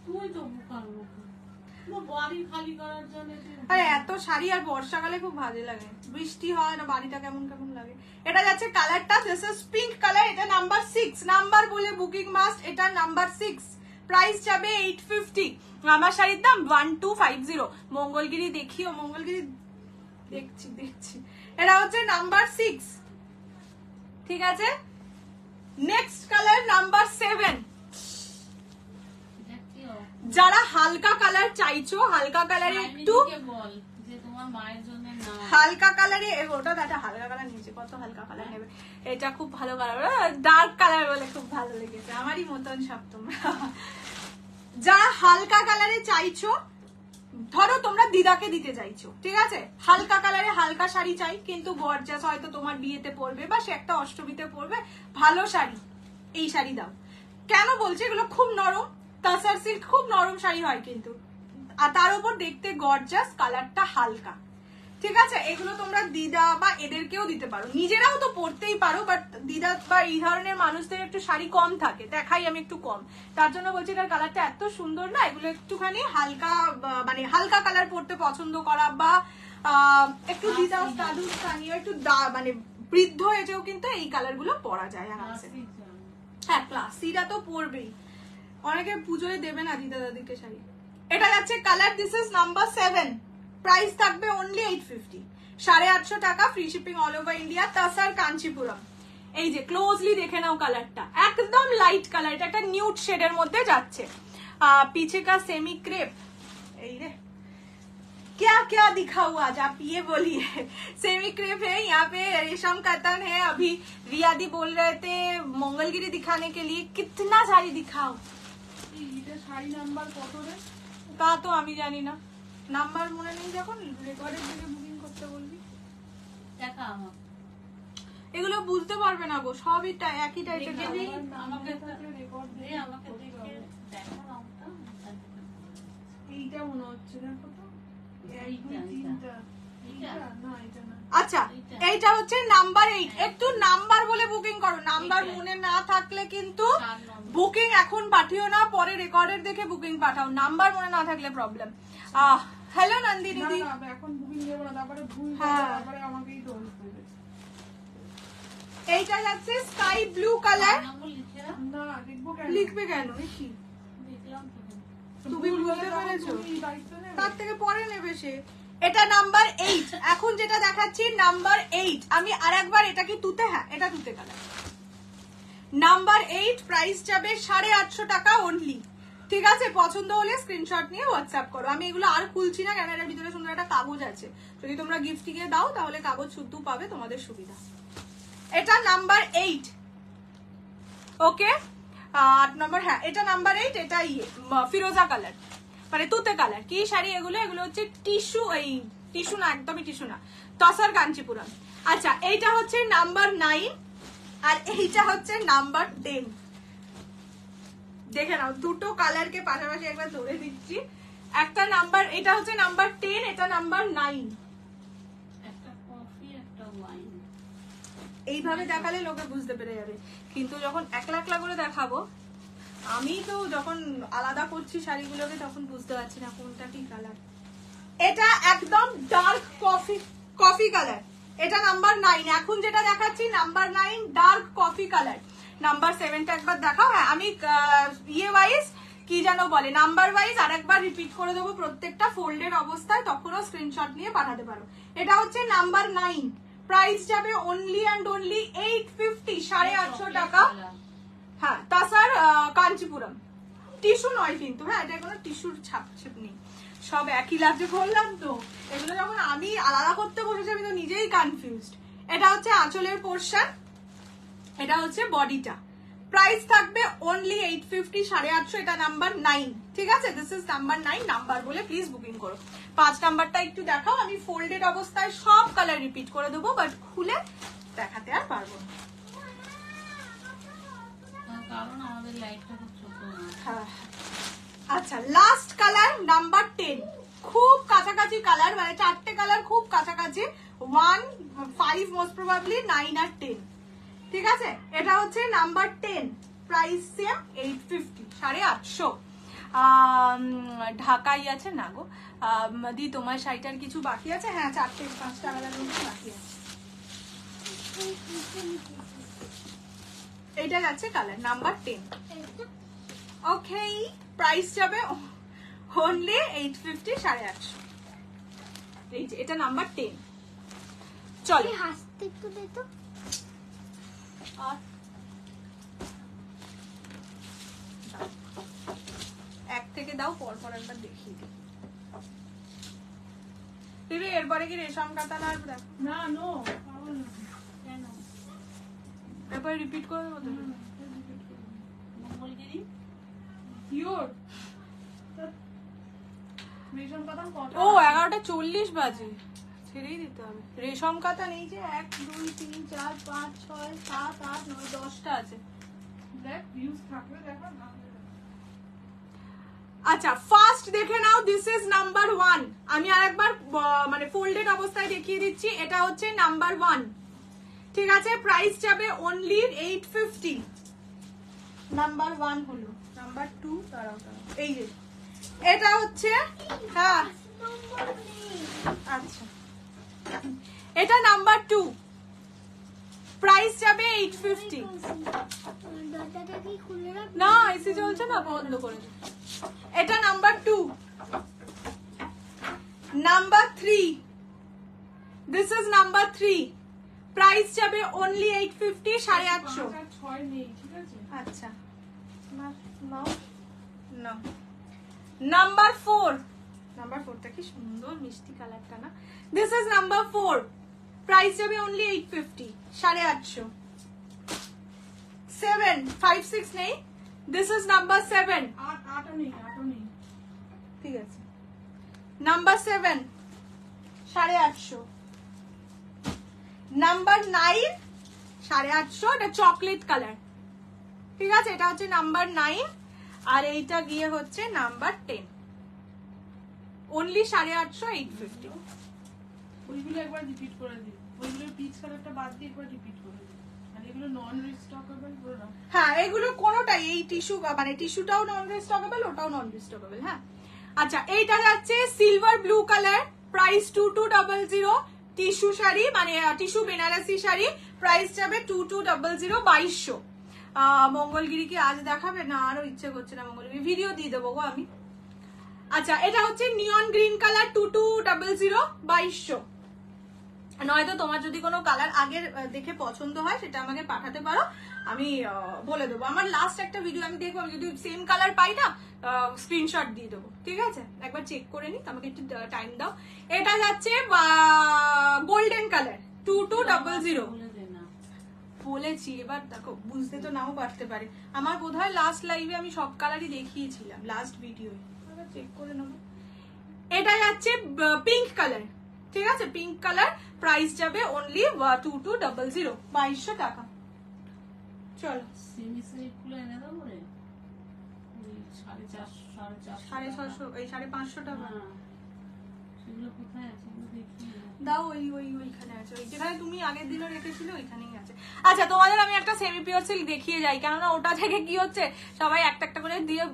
তুই তো মুখার মুখ বাড়ি খালি করার জন্য। আরে এত শাড়ি আর বর্ষাকালে খুব ভালো লাগে, বৃষ্টি হয় না, বাড়িটা কেমন কেমন লাগে। এটা যাচ্ছে কালারটা, দিস ইজ পিঙ্ক কালার, এটা নাম্বার 6, নাম্বার বলে বুকিং মাস্ট, এটা নাম্বার 6, প্রাইস যাবে 850। আমার শাড়ির দাম 1250। মঙ্গলগিরি দেখিও, মঙ্গলগিরি দেখছি। এটা হচ্ছে নাম্বার 6, ঠিক আছে। নেক্সট কালার নাম্বার 7, যারা হালকা কালার চাইছো, হালকা কালারে একটু বল যে তোমার মায়ের জন্য না, হালকা কালারে, ওটা একটা হালকা কালার নিয়েছে, কত হালকা কালার নেবে, এটা খুব ভালো কালার, ডার্ক কালার বলে খুব ভালো লেগেছে, আমারই মতন সব তোমরা। যারা হালকা কালারে চাইছো, ধরো তোমরা দিদাকে দিতে চাইছো, ঠিক আছে, হালকা কালারে হালকা শাড়ি চাই, কিন্তু গর্জাস, হয়তো তোমার বিয়েতে পরবে বা সে একটা অষ্টমীতে পরবে, ভালো শাড়ি, এই শাড়ি দাও। কেন বলছি, এগুলো খুব নরম, তাসার সিল্ক, খুব নরম শাড়ি হয় কিন্তু, আর তার উপর দেখতে গর্জাস, কালারটা হালকা, ঠিক আছে। এগুলো তোমরা দিদা বা এদেরকেও দিতে পারো, নিজেরাও তো পরতেই পারো, বাট দিদা বা এই ধরনের মানুষদের একটু শাড়ি কম থাকে, দেখাই আমি একটু কম, তার জন্য বলছি এটার কালারটা এত সুন্দর না, এগুলো একটুখানি হালকা, মানে হালকা কালার পরতে পছন্দ করা, বা একটু দিদা দাদু স্থানীয় একটু মানে বৃদ্ধ হয়েছেও কিন্তু এই কালার গুলো পরা যায় আরামসে। হ্যাঁ ক্লাসিরা তো পরবেই, অনেকে পুজোয় দেবে না দিদা দাদিকে শাড়ি। এটা যাচ্ছে কালার, দিস ইজ নাম্বার 7, প্রাইস থাকবে অনলি 850, 850 টাকা, free shipping all over India. Tussar Kanchipuram, এই যে ক্লোজলি দেখে নাও কালারটা, একদম লাইট কালার, এটা একটা নিউড শেডের মধ্যে যাচ্ছে। पीछे का सेमी क्रेप, क्या क्या दिखा हुआ आज आप ये बोलिए। सेमी क्रेप है, यहाँ पे रेशम कतन है। अभी रियादी बोल रहे थे मंगलगिरी दिखाने के लिए, कितना साड़ी दिखाओ। এটা শাড়ি নাম্বার কত রে? তা তো আমি জানি না, নাম্বার মনে নেই, যখন রেকর্ডের দিকে বুকিং করতে বলবি দেখা আমার এগুলো বুঝতে পারবে না গো, সবই একই টাইপের। আমাকে রেকর্ড দিয়ে আমাকে দেখে দেখো নামটা। এইটা মনে হচ্ছে, দেখো তো এই দুই তিনটা, এইটা না, এটা না। আচ্ছা, এইটা হচ্ছে নাম্বার 8। একটু নাম্বার বলে বুকিং করো, নাম্বার মনে না থাকলে কিন্তু বুকিং এখন পাঠিও না, পরে রেকর্ডের দেখে বুকিং পাঠাও, নাম্বার মনে না থাকলে প্রবলেম। হ্যালো নন্দিনী দি, না, এখন বুকিং দেব না, তারপরে ভুল হ্যাঁ। তারপরে আমাকেই দোষ দেবে। এইটা যাচ্ছে স্কাই ব্লু কালার। নাম্বার লিখে দাও। না, দেখবো কেন? লিখবে কেন? এ কি দেখলাম তো। তুমি বুঝতে পেরেছো? তুমি দায়িত্ব নেবে। তার থেকে পরে নেবে সে। এটা নাম্বার 8, এখন যেটা দেখাচ্ছি নাম্বার 8। আমি আরেকবার, এটা কি তুতে? হ্যাঁ, এটা তুতে কালার। নাম্বার 8, প্রাইস যাবে 850 টাকা অনলি। ঠিক আছে, পছন্দ হলে স্ক্রিনশট নিয়ে হোয়াটসঅ্যাপ করো। আমি এগুলো আর খুলছি না, কেন এর ভিতরে সুন্দর একটা কাগজ আছে, যদি তোমরা গিফট গিয়ে দাও তাহলে কাগজ শুদ্ধ পাবে, তোমাদের সুবিধা। এটা নাম্বার 8, ওকে। 8 নম্বর, হ্যাঁ এটা নাম্বার 8। এটা ফিরোজা কালার, মানে তুতে কালার। কি শাড়ি এগুলো? এগুলো হচ্ছে টিস্যু, এই টিস্যু না, একদমই টিস্যু না, তসার কাঞ্চিপুরম। আচ্ছা, এইটা হচ্ছে নাম্বার 9 আর এইটা হচ্ছে নাম্বার 10। দেখে নাও, দুটো কালারকে পাশাপাশি একবার ধরে দিচ্ছি। একটা নাম্বার, এটা হচ্ছে নাম্বার 10, এটা নাম্বার 9। একটা কফি একটা ওয়াইন। এইভাবে দেখালে লোকে বুঝতে পেরে যাবে, কিন্তু যখন একলা একলা করে দেখাবো, আমি তো যখন আলাদা করছি শাড়িগুলোকে তখন বুঝতে পারছি না কোনটা কি কালার। এটা একদম ডার্ক কফি কালার, এটা নাম্বার 9। এখন যেটা দেখাচ্ছি number 9 dark coffee colour. Number 7টা একবার দেখাও। হ্যাঁ, আমি ইয়ে ওয়াইজ কি যেন বলে, নাম্বার ওয়াইজ আরেকবার রিপিট করে দেবো প্রত্যেকটা ফোল্ডের অবস্থায়, তখনও স্ক্রিনশট নিয়ে পাঠাতে পারো। এটা হচ্ছে নাম্বার 9, প্রাইস যাবে অনলি অ্যান্ড অনলি 850, 850 টাকা। হ্যাঁ, তাসার কাঞ্চিপুরম, টিস্যু নয় কিন্তু। হ্যাঁ, এটা কোনো টিস্যুর ছাপ নেই, সব একই লাগছে। বললাম তো, এগুলো যখন আমি আলাদা করতে বসেছি আমি তো নিজেই কনফিউজড। এটা হচ্ছে আঁচলের পোর্শন, এটা হচ্ছে বডিটা। প্রাইস থাকবে অনলি 850, 850। এটা নাম্বার 9, ঠিক আছে? This is number 9। নাম্বার বলে প্লিজ বুকিং করো। 5 নাম্বারটা একটু দেখাও। আমি ফোল্ডেড অবস্থায় সব কালার রিপিট করে দেবো, বাট খুলে দেখাতে আর পারবো না, কারণ আমাদের লাইটটা খুব ছোট না। হ্যাঁ। আচ্ছা, লাস্ট কালার নাম্বার 10, খুব কাছাকাছি কালার, মানে 4টে কালার খুব কাছাকাছি, 1, 5 মোস্ট প্রবাবলি, 9 আর 10। ঠিক আছে, এটা হচ্ছে নাম্বার 10, প্রাইস সেম 850, 850। ঢাকাই আছে না গো দি, তোমার শাড়িটার কিছু বাকি আছে? হ্যাঁ, 4-5টা কালার বাকি আছে। এটা যাচ্ছে কালার নাম্বার 10। ওকে, প্রাইস যাবে অনলি 850, 850। এই যে এটা নাম্বার 10। চলো, হাসতে একটু দে তো। আর এক থেকে দাও, পরপর একবার দেখিয়ে দিই। দিদি, এরপরে কি রেশম কাতান আর দেখো? না, নো, কেন? এরপরে রিপিট করে দেবো তো? মঙ্গলগিরি পিওর রেশম কাতান কত? ও 11:40 বাজে, ছেড়েই দিতে হবে। রেশম কাতান এই যে 1, 2, 3, 4, 5, 6, 7, 8, 9, 10টা আছে। দেখ ভিউজ থাকলে দেখো না। আচ্ছা, ফার্স্ট দেখে নাও, দিস ইজ নাম্বার 1। আমি আরেকবার মানে ফোল্ডেড অবস্থায় দেখিয়ে দিচ্ছি। এটা হচ্ছে নাম্বার 1, ঠিক আছে? প্রাইস যাবে অনলি 850। নাম্বার 1 হলো, নাম্বার 2 দাঁড়াও, এই যে এটা হচ্ছে, হ্যাঁ আচ্ছা, এটা নাম্বার 2, প্রাইস যাবে 850। দরজাটা কি খুলে রাখ? না, এসি চলছে না, বন্ধ করে দে। এটা number 2। Number 3, this is number 3, price যাবে অনলি 850, 850। 5 আর 6 নেই, ঠিক আছে? আচ্ছা নাও না। নাম্বার 4, নাম্বার 4টা কি সুন্দর মিষ্টি কালারটা না। দিস ইজ নাম্বার 4, প্রাইস যাবে অনলি 850, 850। 7, 5, 6 নেই। দিস ইজ নাম্বার 7, 8ও নেই, 8ও নেই। ঠিক আছে। নাম্বার 7, 850। নাম্বার 9, 850, এটা চকলেট কালার, ঠিক আছে? এটা হচ্ছে নাম্বার 9, আর এইটা গিয়ে হচ্ছে নাম্বার 10, অনলি 850, 850। ওইগুলো একবার রিপিট করে দিই, ওইগুলো পিচ কালারটা বাদ দিয়ে একবার রিপিট করে দিই। আর এগুলো নন রিস্টকেবল প্রোডাক্ট। হ্যাঁ, এগুলো কোনোটাই, এই টিস্যু মানে টিস্যুটাও নন রিস্টকেবল, ওটাও নন রিস্টকেবল। হ্যাঁ, আচ্ছা এইটা যাচ্ছে silver blue colour, price 2200। Tissue sari মানে টিস্যু বেনারসি শাড়ি, প্রাইস যাবে 2200, 2200। মঙ্গলগিরি কি আজ দেখাবে না? আরো ইচ্ছে করছে না মঙ্গলগিরি, ভিডিও দিয়ে দেবো গো আমি। আচ্ছা, এটা হচ্ছে নিয়ন গ্রিন কালার, 2200, 2200। নয়তো তোমার যদি কোনো কালার আগের দেখে পছন্দ হয় সেটা আমাকে পাঠাতে পারো, আমি বলে দেবো। আমার লাস্ট একটা ভিডিও আমি দেখবো, আমি যদি সেম কালার পাই না স্ক্রিনশট দিয়ে দেবো, ঠিক আছে? একবার চেক করে নি, আমাকে একটু টাইম দাও। এটা যাচ্ছে গোল্ডেন কালার, 2200। বলেছি, এবার দেখো বুঝতে তো নাও পারতে পারে। আমার বোধহয় লাস্ট লাইভে আমি সব কালারই দেখিয়েছিলাম, লাস্ট ভিডিও চেক করে নেবো। এটা যাচ্ছে পিঙ্ক কালার, ঠিক আছে? পিঙ্ক কালার, প্রাইস যাবে অনলি 2200, 2200 টাকা। চলো, সেমি সিল্কগুলো এনে দাও রে, ওই 450, 650, এই 550 টাকা সেগুলো কোথায় আছে দেখি। দাও, ওইখানে আছে, ওই যেখানে তুমি আগের দিনও রেখেছিলে ওইখানেই আছে। আচ্ছা, তোমাদের আমি একটা সেমি পিওর সিল্ক দেখিয়ে যাই, কেননা ওটা থেকে কি হচ্ছে সবাই একটা একটা করে দিয়ে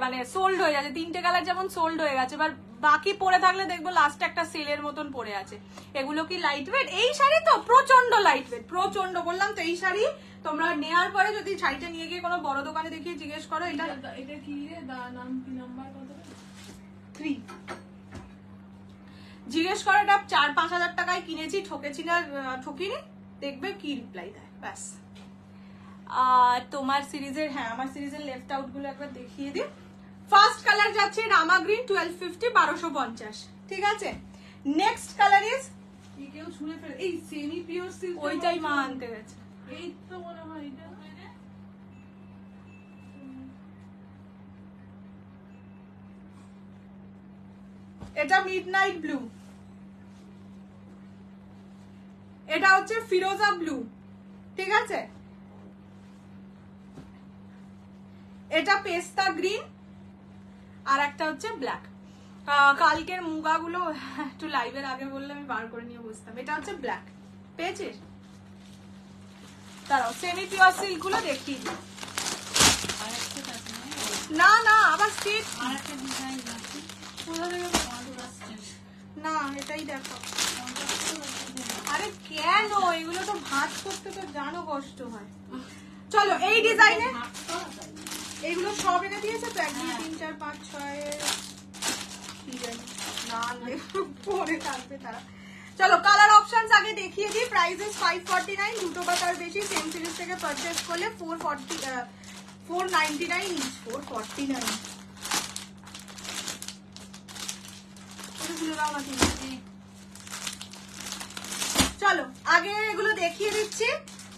মানে সোল্ড হয়ে যাচ্ছে। 3টে কালার যেমন সোল্ড হয়ে গেছে, এবার বাকি পরে থাকলে দেখবো লাস্টে একটা সেলের মতন পড়ে আছে। এগুলো কি লাইট ওয়েট? এই শাড়ি তো প্রচন্ড লাইট ওয়েট, প্রচন্ড। বললাম তো এই শাড়ি তোমরা নেওয়ার পরে যদি শাড়িটা নিয়ে গিয়ে কোনো বড় দোকানে দেখিয়ে জিজ্ঞেস করো এটা কি রে, নাম কি, নাম্বার কত? 3, জিজ্ঞেস করো এটা 4-5 হাজার টাকায় কিনেছি, ঠকেছি না ঠকিনি, দেখবে কি রিপ্লাই দেয়, ব্যাস। তোমার সিরিজের, হ্যাঁ আমার সিরিজের লেফট আউট গুলো একবার দেখিয়ে দিই। ফার্স্ট কালার যাচ্ছে রামা গ্রিন, 1250, 1250, ঠিক আছে? নেক্সট কালার ইজ, কেউ ছুঁড়ে ফেলে, এই সেমি পিওর সিল্ক, ওইটাই মা আনতে গেছে। এই তো মনে হয় এটা। এটা মিডনাইট ব্লু, এটা হচ্ছে ফিরোজা ব্লু, ঠিক আছে? এটা পেস্তা গ্রিন, আর একটা হচ্ছে ব্ল্যাক। কালকের মুগাগুলো একটু লাইভের আগে বললে আমি বার করে নিয়ে বসতাম। এটা হচ্ছে ব্ল্যাক, পেয়েছিস? দাঁড়াও, সেমি পিওর সিল্ক গুলো দেখিয়ে দিই। না না, আবার স্ট্রিট আর একটা ডিজাইন আছে, না, এটাই দেখো। আরে কেন, এগুলো তো ভাঁজ করতে তো জানো কষ্ট হয়। চলো, এই ডিজাইনে এইগুলো সব এনে দিয়েছে তো, 1 2 3 4 5 6 কি জানি না, পরে থাকবে তারা। চলো, কালার অপশনস আগে দেখিয়ে দিই। প্রাইসেস 549, দুটো বা তার বেশি সেম সিরিজ থেকে পারচেজ করলে 499 ইচ, 449। চলো আগে এগুলো দেখিয়ে দিচ্ছি।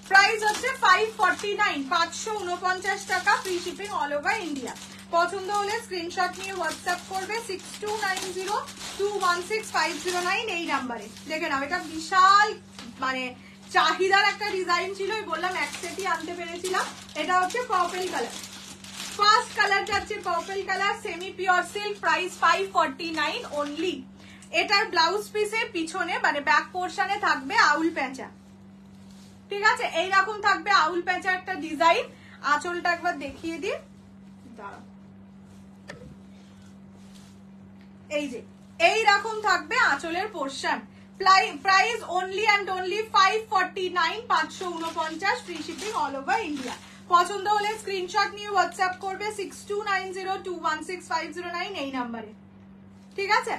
প্রাইস হচ্ছে 549, 549 টাকা, free shipping all over India. পছন্দ হলে স্ক্রিনশট নিয়ে হোয়াটসঅ্যাপ করবে 6290216509 এই নাম্বারে। দেখে নাও, এটা বিশাল মানে চাহিদার একটা ডিজাইন ছিল, বললাম এক সেটই আনতে পেরেছিলাম। এটা হচ্ছে পার্পল কালার, ফার্স্ট কালার যাচ্ছে purple colour, semi pure silk, price 549 only. এটার ব্লাউজ পিসের পিছনে মানে ব্যাক পোর্শনে থাকবে আউল পেঁচা, ঠিক আছে? এইরকম থাকবে আউল পেঁচা একটা ডিজাইন। আঁচলটা একবার দেখিয়ে দিই, দাঁড়াও। এই যে এইরকম থাকবে আঁচলের portion. Price only and only 549, 549, free shipping all over India. পছন্দ হলে স্ক্রিনশট নিয়ে হোয়াটসঅ্যাপ করবে 6290216509 এই নাম্বারে। ठीक है।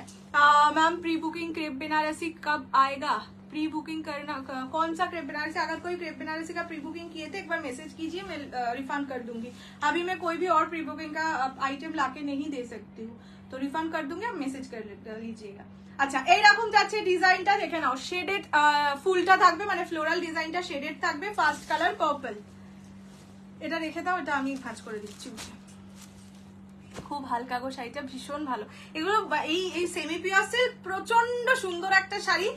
Ma'am pre booking crepe Banarasi कब आएगा? प्री बुकिंग करना कौन सा क्रेप बनारसी? अगर कोई क्रेप बनारसी का प्री बुकिंग किए थे एक बार मैसेज कीजिए, मैं रिफंड कर दूंगी। अभी मैं कोई भी और प्री बुकिंग का आइटम लाके नहीं दे सकती हूँ, तो रिफंड कर दूंगी, आप मैसेज कर लीजिएगा। আচ্ছা এইরকম যাচ্ছে ডিজাইনটা, দেখে নাও। শেডেড ফুলটা থাকবে, মানে ফ্লোরাল ডিজাইনটা শেডেড থাকবে। First colour purple. এটা রেখে দাও, এটা আমি ভাঁজ করে দিচ্ছি উঠে। খুব হালকা গো শাড়িটা, ভীষণ ভালো। এগুলো এই সেমি পিওর সিল্ক প্রচন্ড সুন্দর একটা শাড়ি,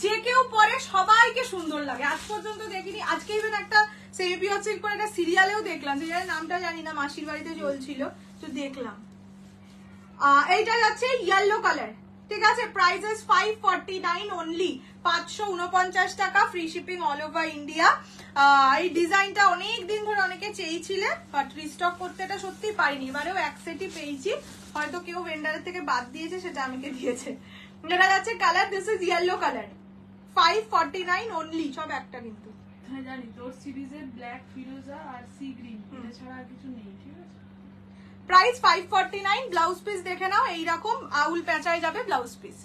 যে কেউ পরে সবাইকে সুন্দর লাগে। আজ পর্যন্ত দেখিনি, আজকে ইভেন একটা সেমি পিওর সিল্ক পরে একটা সিরিয়ালেও দেখলাম, সিরিয়ালের নামটা জানি না, মাসির বাড়িতে চলছিল তো দেখলাম। এইটা যাচ্ছে ইয়েলো কালার, ঠিক আছে। প্রাইসেস 549 অনলি, 549 টাকা, free shipping all over India. এই ডিজাইনটা অনেক দিন ধরে অনেকে চেয়েছিলে, বাট রিস্টক করতে এটা সত্যি পারিনি। এবারেও এক সেটই পেয়েছি, হয়তো কেউ ভেন্ডারের থেকে বাদ দিয়েছে, সেটা আমাকে দিয়েছে। এটা যাচ্ছে colour, this is yellow colour, 549 only, সব একটা কিন্তু। হ্যাঁ জানি, তোর সিরিজের ব্ল্যাক, ফিরোজা আর সি গ্রিন, এটা ছাড়া আর কিছু নেই, ঠিক আছে। প্রাইস 549। ব্লাউজ পিস দেখে নাও, এইরকম আউল পেঁচায় যাবে ব্লাউজ পিস।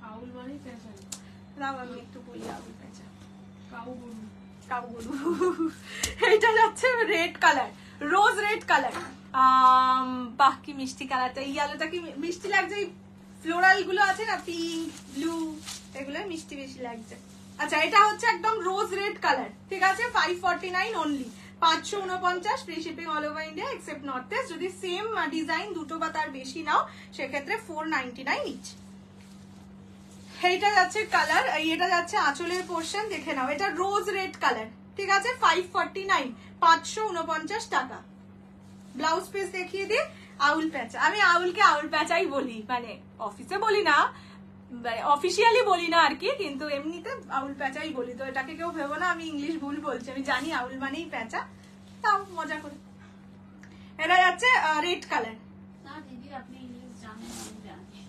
আউল মানে পেঁচাই, দাও আমি একটু বলি, আউল পেঁচা, কাউ গরু। কাউগুরু। এইটা যাচ্ছে রেড কালার, রোজ রেড কালার। বাহ কি মিষ্টি কালারটা, এই আলোটা কি মিষ্টি লাগছে। এই ফ্লোরাল গুলো আছে না, পিঙ্ক ব্লু, এগুলো মিষ্টি বেশি লাগছে। আচ্ছা এটা হচ্ছে একদম রোজ রেড কালার, ঠিক আছে। 549 only, 549, free shipping all over India except north east. যদি সেম ডিজাইন দুটো বা তার বেশি নাও সেক্ষেত্রে 499 ইচ। এইটা যাচ্ছে কালার, এটা যাচ্ছে আঁচলের পোর্শন, দেখে নাও। এটা রোজ রেড কালার, ঠিক আছে। 549, 549 টাকা। ব্লাউজ পিস দেখিয়ে দিই, আউল প্যাঁচা। আমি আউলকে আউল প্যাঁচাই বলি, মানে অফিসে বলি না, অফিসিয়ালি বলি না আর কি, কিন্তু এমনিতে আউল প্যাঁচাই বলি। তো এটাকে কেউ ভেবো না আমি ইংলিশ ভুল বলছি, আমি জানি আউল মানেই প্যাঁচা, তাও মজা করে। এটা যাচ্ছে রেড কালার। না দিদি আপনি ইংলিশ জানেন, আমি জানি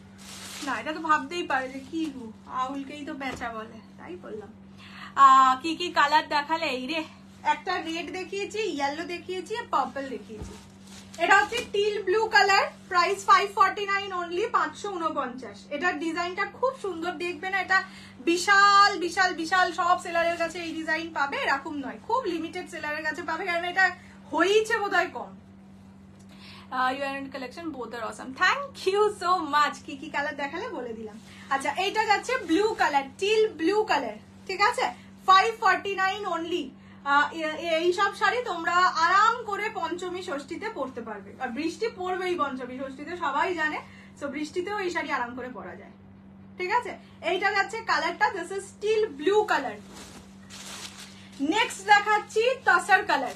না, এটা তো ভাবতেই পারে যে কি গো, আউলকেই তো প্যাঁচা বলে, তাই বললাম। কি কি কালার দেখালে, এই রে একটা রেড দেখিয়েছি, ইয়েলো দেখিয়েছি, পার্পল দেখিয়েছি। এটা হচ্ছে till blue colour, price 549 only, 549। এটার ডিজাইনটা খুব সুন্দর, দেখবে না এটা বিশাল বিশাল বিশাল, সব সেলারের কাছে এই ডিজাইন পাবে এরকম নয়, খুব লিমিটেড সেলারের কাছে পাবে, কারণ এটা হয়েছে বোধহয় কম। Your collection both are awesome, thank you so much. কি কি কালার দেখালে বলে দিলাম। আচ্ছা এইটা যাচ্ছে blue colour, teal blue colour, ঠিক আছে। 549 অনলি। এইসব শাড়ি তোমরা আরাম করে পঞ্চমী ষষ্ঠীতে পরতে পারবে, আর বৃষ্টি পড়বেই পঞ্চমী ষষ্ঠীতে, সবাই জানে। তো বৃষ্টিতেও এই শাড়ি আরাম করে পরা যায়, ঠিক আছে। এইটা যাচ্ছে কালারটা, this is steel blue colour. Next দেখাচ্ছি তাসার কালার,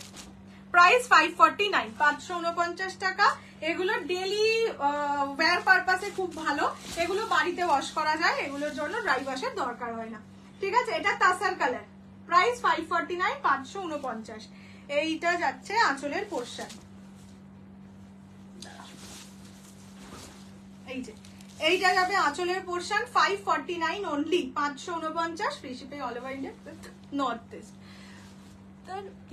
প্রাইস 549, 549 টাকা। এগুলো ডেলি ওয়্যার পারপাসে খুব ভালো, এগুলো বাড়িতে ওয়াশ করা যায়, এগুলোর জন্য ড্রাই ওয়াশের দরকার হয় না, ঠিক আছে। এটা তাসার কালার, প্রাইস 549, 549। এইটা যাচ্ছে আঁচলের পোর্শন, এই যে এইটা যাবে আঁচলের portion, 549 only, 549, free shipping all over India north east.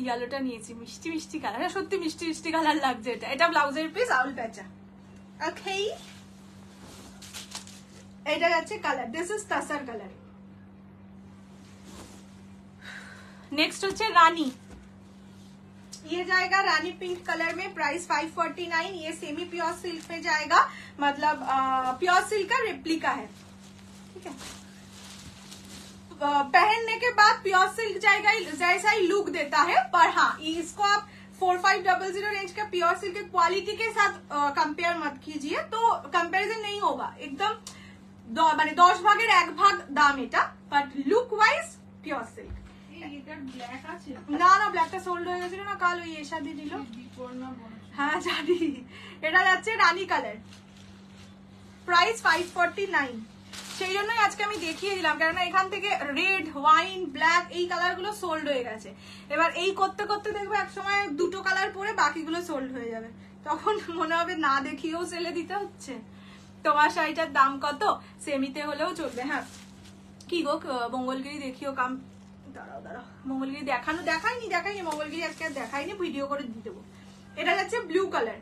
ইয়েলোটা নিয়েছি, মিষ্টি মিষ্টি কালার, সত্যি মিষ্টি মিষ্টি কালার লাগছে এটা। এটা ব্লাউজের পিস, আউল প্যাঁচা। ওকে, এটা যাচ্ছে colour, this is তাসার colour. Next होच्छे रानी, ये जाएगा रानी पिंक कलर में, प्राइस 549। ये सेमी प्योर सिल्क में जाएगा, मतलब प्योर सिल्क का रेप्लिका है, ठीक है। पहनने के बाद प्योर सिल्क जाएगा जैसा ही लुक देता है, पर हाँ इसको आप 4500 रेंज का प्योर सिल्क के क्वालिटी के साथ कंपेयर मत कीजिए, तो कंपैरिजन नहीं होगा एकदम, माने 10 भागेर 1 भाग दाम এটা, but look wise pure silk. এটার ব্ল্যাক আছে না না, ব্ল্যাকটা সোল্ড হয়ে গেছিল না, কাল ওই এসা দিয়ে দিল। হ্যাঁ জানি। এটা যাচ্ছে রানী কালার, প্রাইস 549। সেই জন্যই আজকে আমি দেখিয়ে দিলাম, কেননা এখান থেকে রেড, ওয়াইন, ব্ল্যাক এই কালার গুলো সোল্ড হয়ে গেছে। এবার এই করতে করতে দেখবো একসময় দুটো কালার পরে বাকিগুলো সোল্ড হয়ে যাবে, তখন মনে হবে না দেখিয়েও সেলে দিতে হচ্ছে। তোমার শাড়িটার দাম কত? সেমিতে হলেও চলবে। হ্যাঁ কি গো, মঙ্গলগিরি দেখিও কাম, দাঁড়াও দাঁড়াও, মঙ্গলগিরি দেখাইনি মঙ্গলগিরি আজকে আর দেখাইনি, ভিডিও করে দিয়ে দেবো। এটা যাচ্ছে ব্লু কালার,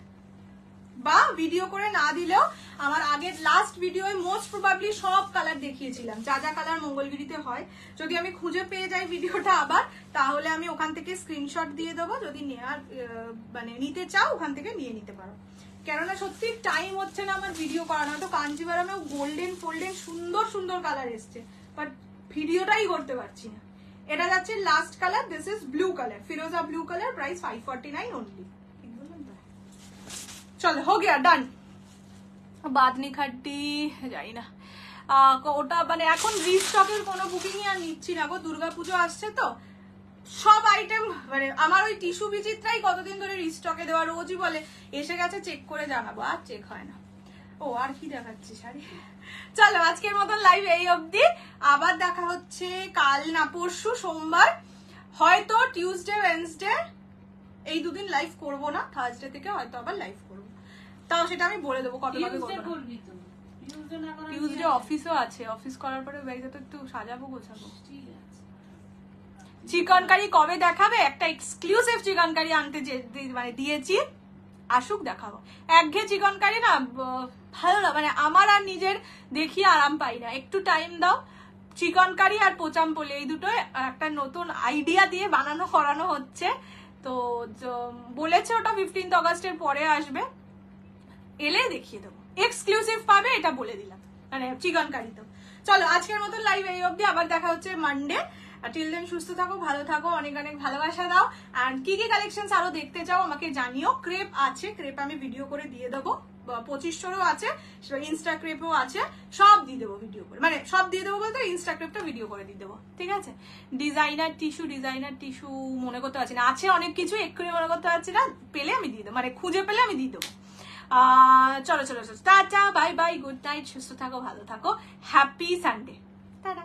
বা ভিডিও করে না দিলেও আমার আগের লাস্ট ভিডিও মোস্ট প্রবাবলি সব কালার দেখিয়েছিলাম, যা যা কালার মঙ্গলগিরিতে হয়। যদি আমি খুঁজে পেয়ে যাই ভিডিওটা আবার, তাহলে আমি ওখান থেকে স্ক্রিনশট দিয়ে দেবো, যদি নেওয়ার মানে নিতে চাও ওখান থেকে নিয়ে নিতে পারো। কেননা সত্যি টাইম হচ্ছে না আমার ভিডিও করানো। তো কাঞ্জিভারামেও গোল্ডেন ফোল্ডেন সুন্দর সুন্দর কালার এসছে, বাট ভিডিওটাই করতে পারছি না। এটা যাচ্ছে last colour, this is blue colour, Firoza blue colour, price 549 only. ঠিক বললাম তো? চলো হো গিয়া, ডান। বাদনি খাড্ডি জানি না ওটা, মানে এখন রিস্টকের কোনো বুকিংই আর নিচ্ছি না গো, দুর্গাপুজো আসছে তো। সব আইটেম মানে আমার ওই টিস্যু বিচিত্রাই কতদিন ধরে রিস্টকে দেওয়া, রোজই বলে এসে গেছে চেক করে জানাবো, আর চেক হয় না। ও আর কি দেখাচ্ছি শাড়ি। চলো আজকের মতন লাইভ এই অবধি, আবার দেখা হচ্ছে কাল না পরশু সোমবার, হয়তো টিউসডে ওয়েডনেসডে এই দুদিন লাইভ করবো না, থার্সডে থেকে হয়তো আবার লাইভ করবো। তাও সেটা আমি বলে দেবো কত ভাবে করবি তো, টিউসডে না করা টিউসডে অফিসও আছে, অফিস করার পরে ব্যাগটা তো একটু সাজাবো গোছাবো। ঠিক আছে। চিকেন কারি কবে দেখাবে? একটা এক্সক্লুসিভ চিকেন কারি আনতে মানে দিয়েছি, আসুক দেখাবো। একঘেয়ে চিকেন কারি না ভালো না, মানে আমার আর নিজের দেখি আরাম পাই না, একটু টাইম দাও। চিকেন কারি আর পোচামপলি এই দুটো একটা নতুন আইডিয়া দিয়ে বানানো করানো হচ্ছে, তো বলেছে ওটা 15 অগাস্টের পরে আসবে, এলে দেখিয়ে দেবো, এক্সক্লুসিভ পাবে এটা বলে দিলাম, মানে চিকেন কারি। তো চলো আজকের মতো লাইভ এই অবধি, আবার দেখা হচ্ছে মানডে। টিল দেন সুস্থ থাকো, ভালো থাকো, অনেক অনেক ভালোবাসা দাও। অ্যান্ড কি কি কালেকশন আরো দেখতে চাও আমাকে জানিও। ক্রেপ আছে, ক্রেপ আমি ভিডিও করে দিয়ে দেবো, 2500ও আছে, ইনস্টা ক্রেপও আছে, সব দিয়ে দেবো ভিডিও করে, মানে সব দিয়ে দেবো বলতে ইনস্টা ক্রেপটা ভিডিও করে দিয়ে দেবো, ঠিক আছে। ডিজাইনার টিস্যু মনে করতে পারছি না, আছে অনেক কিছু, এক্ষুনি মনে করতে পারছি না, পেলে আমি দিয়ে দেবো, মানে খুঁজে পেলে আমি দিয়ে দেবো। চলো tata, bye bye, good night, সুস্থ থাকো, ভালো থাকো, হ্যাপি সানডে, টাটা।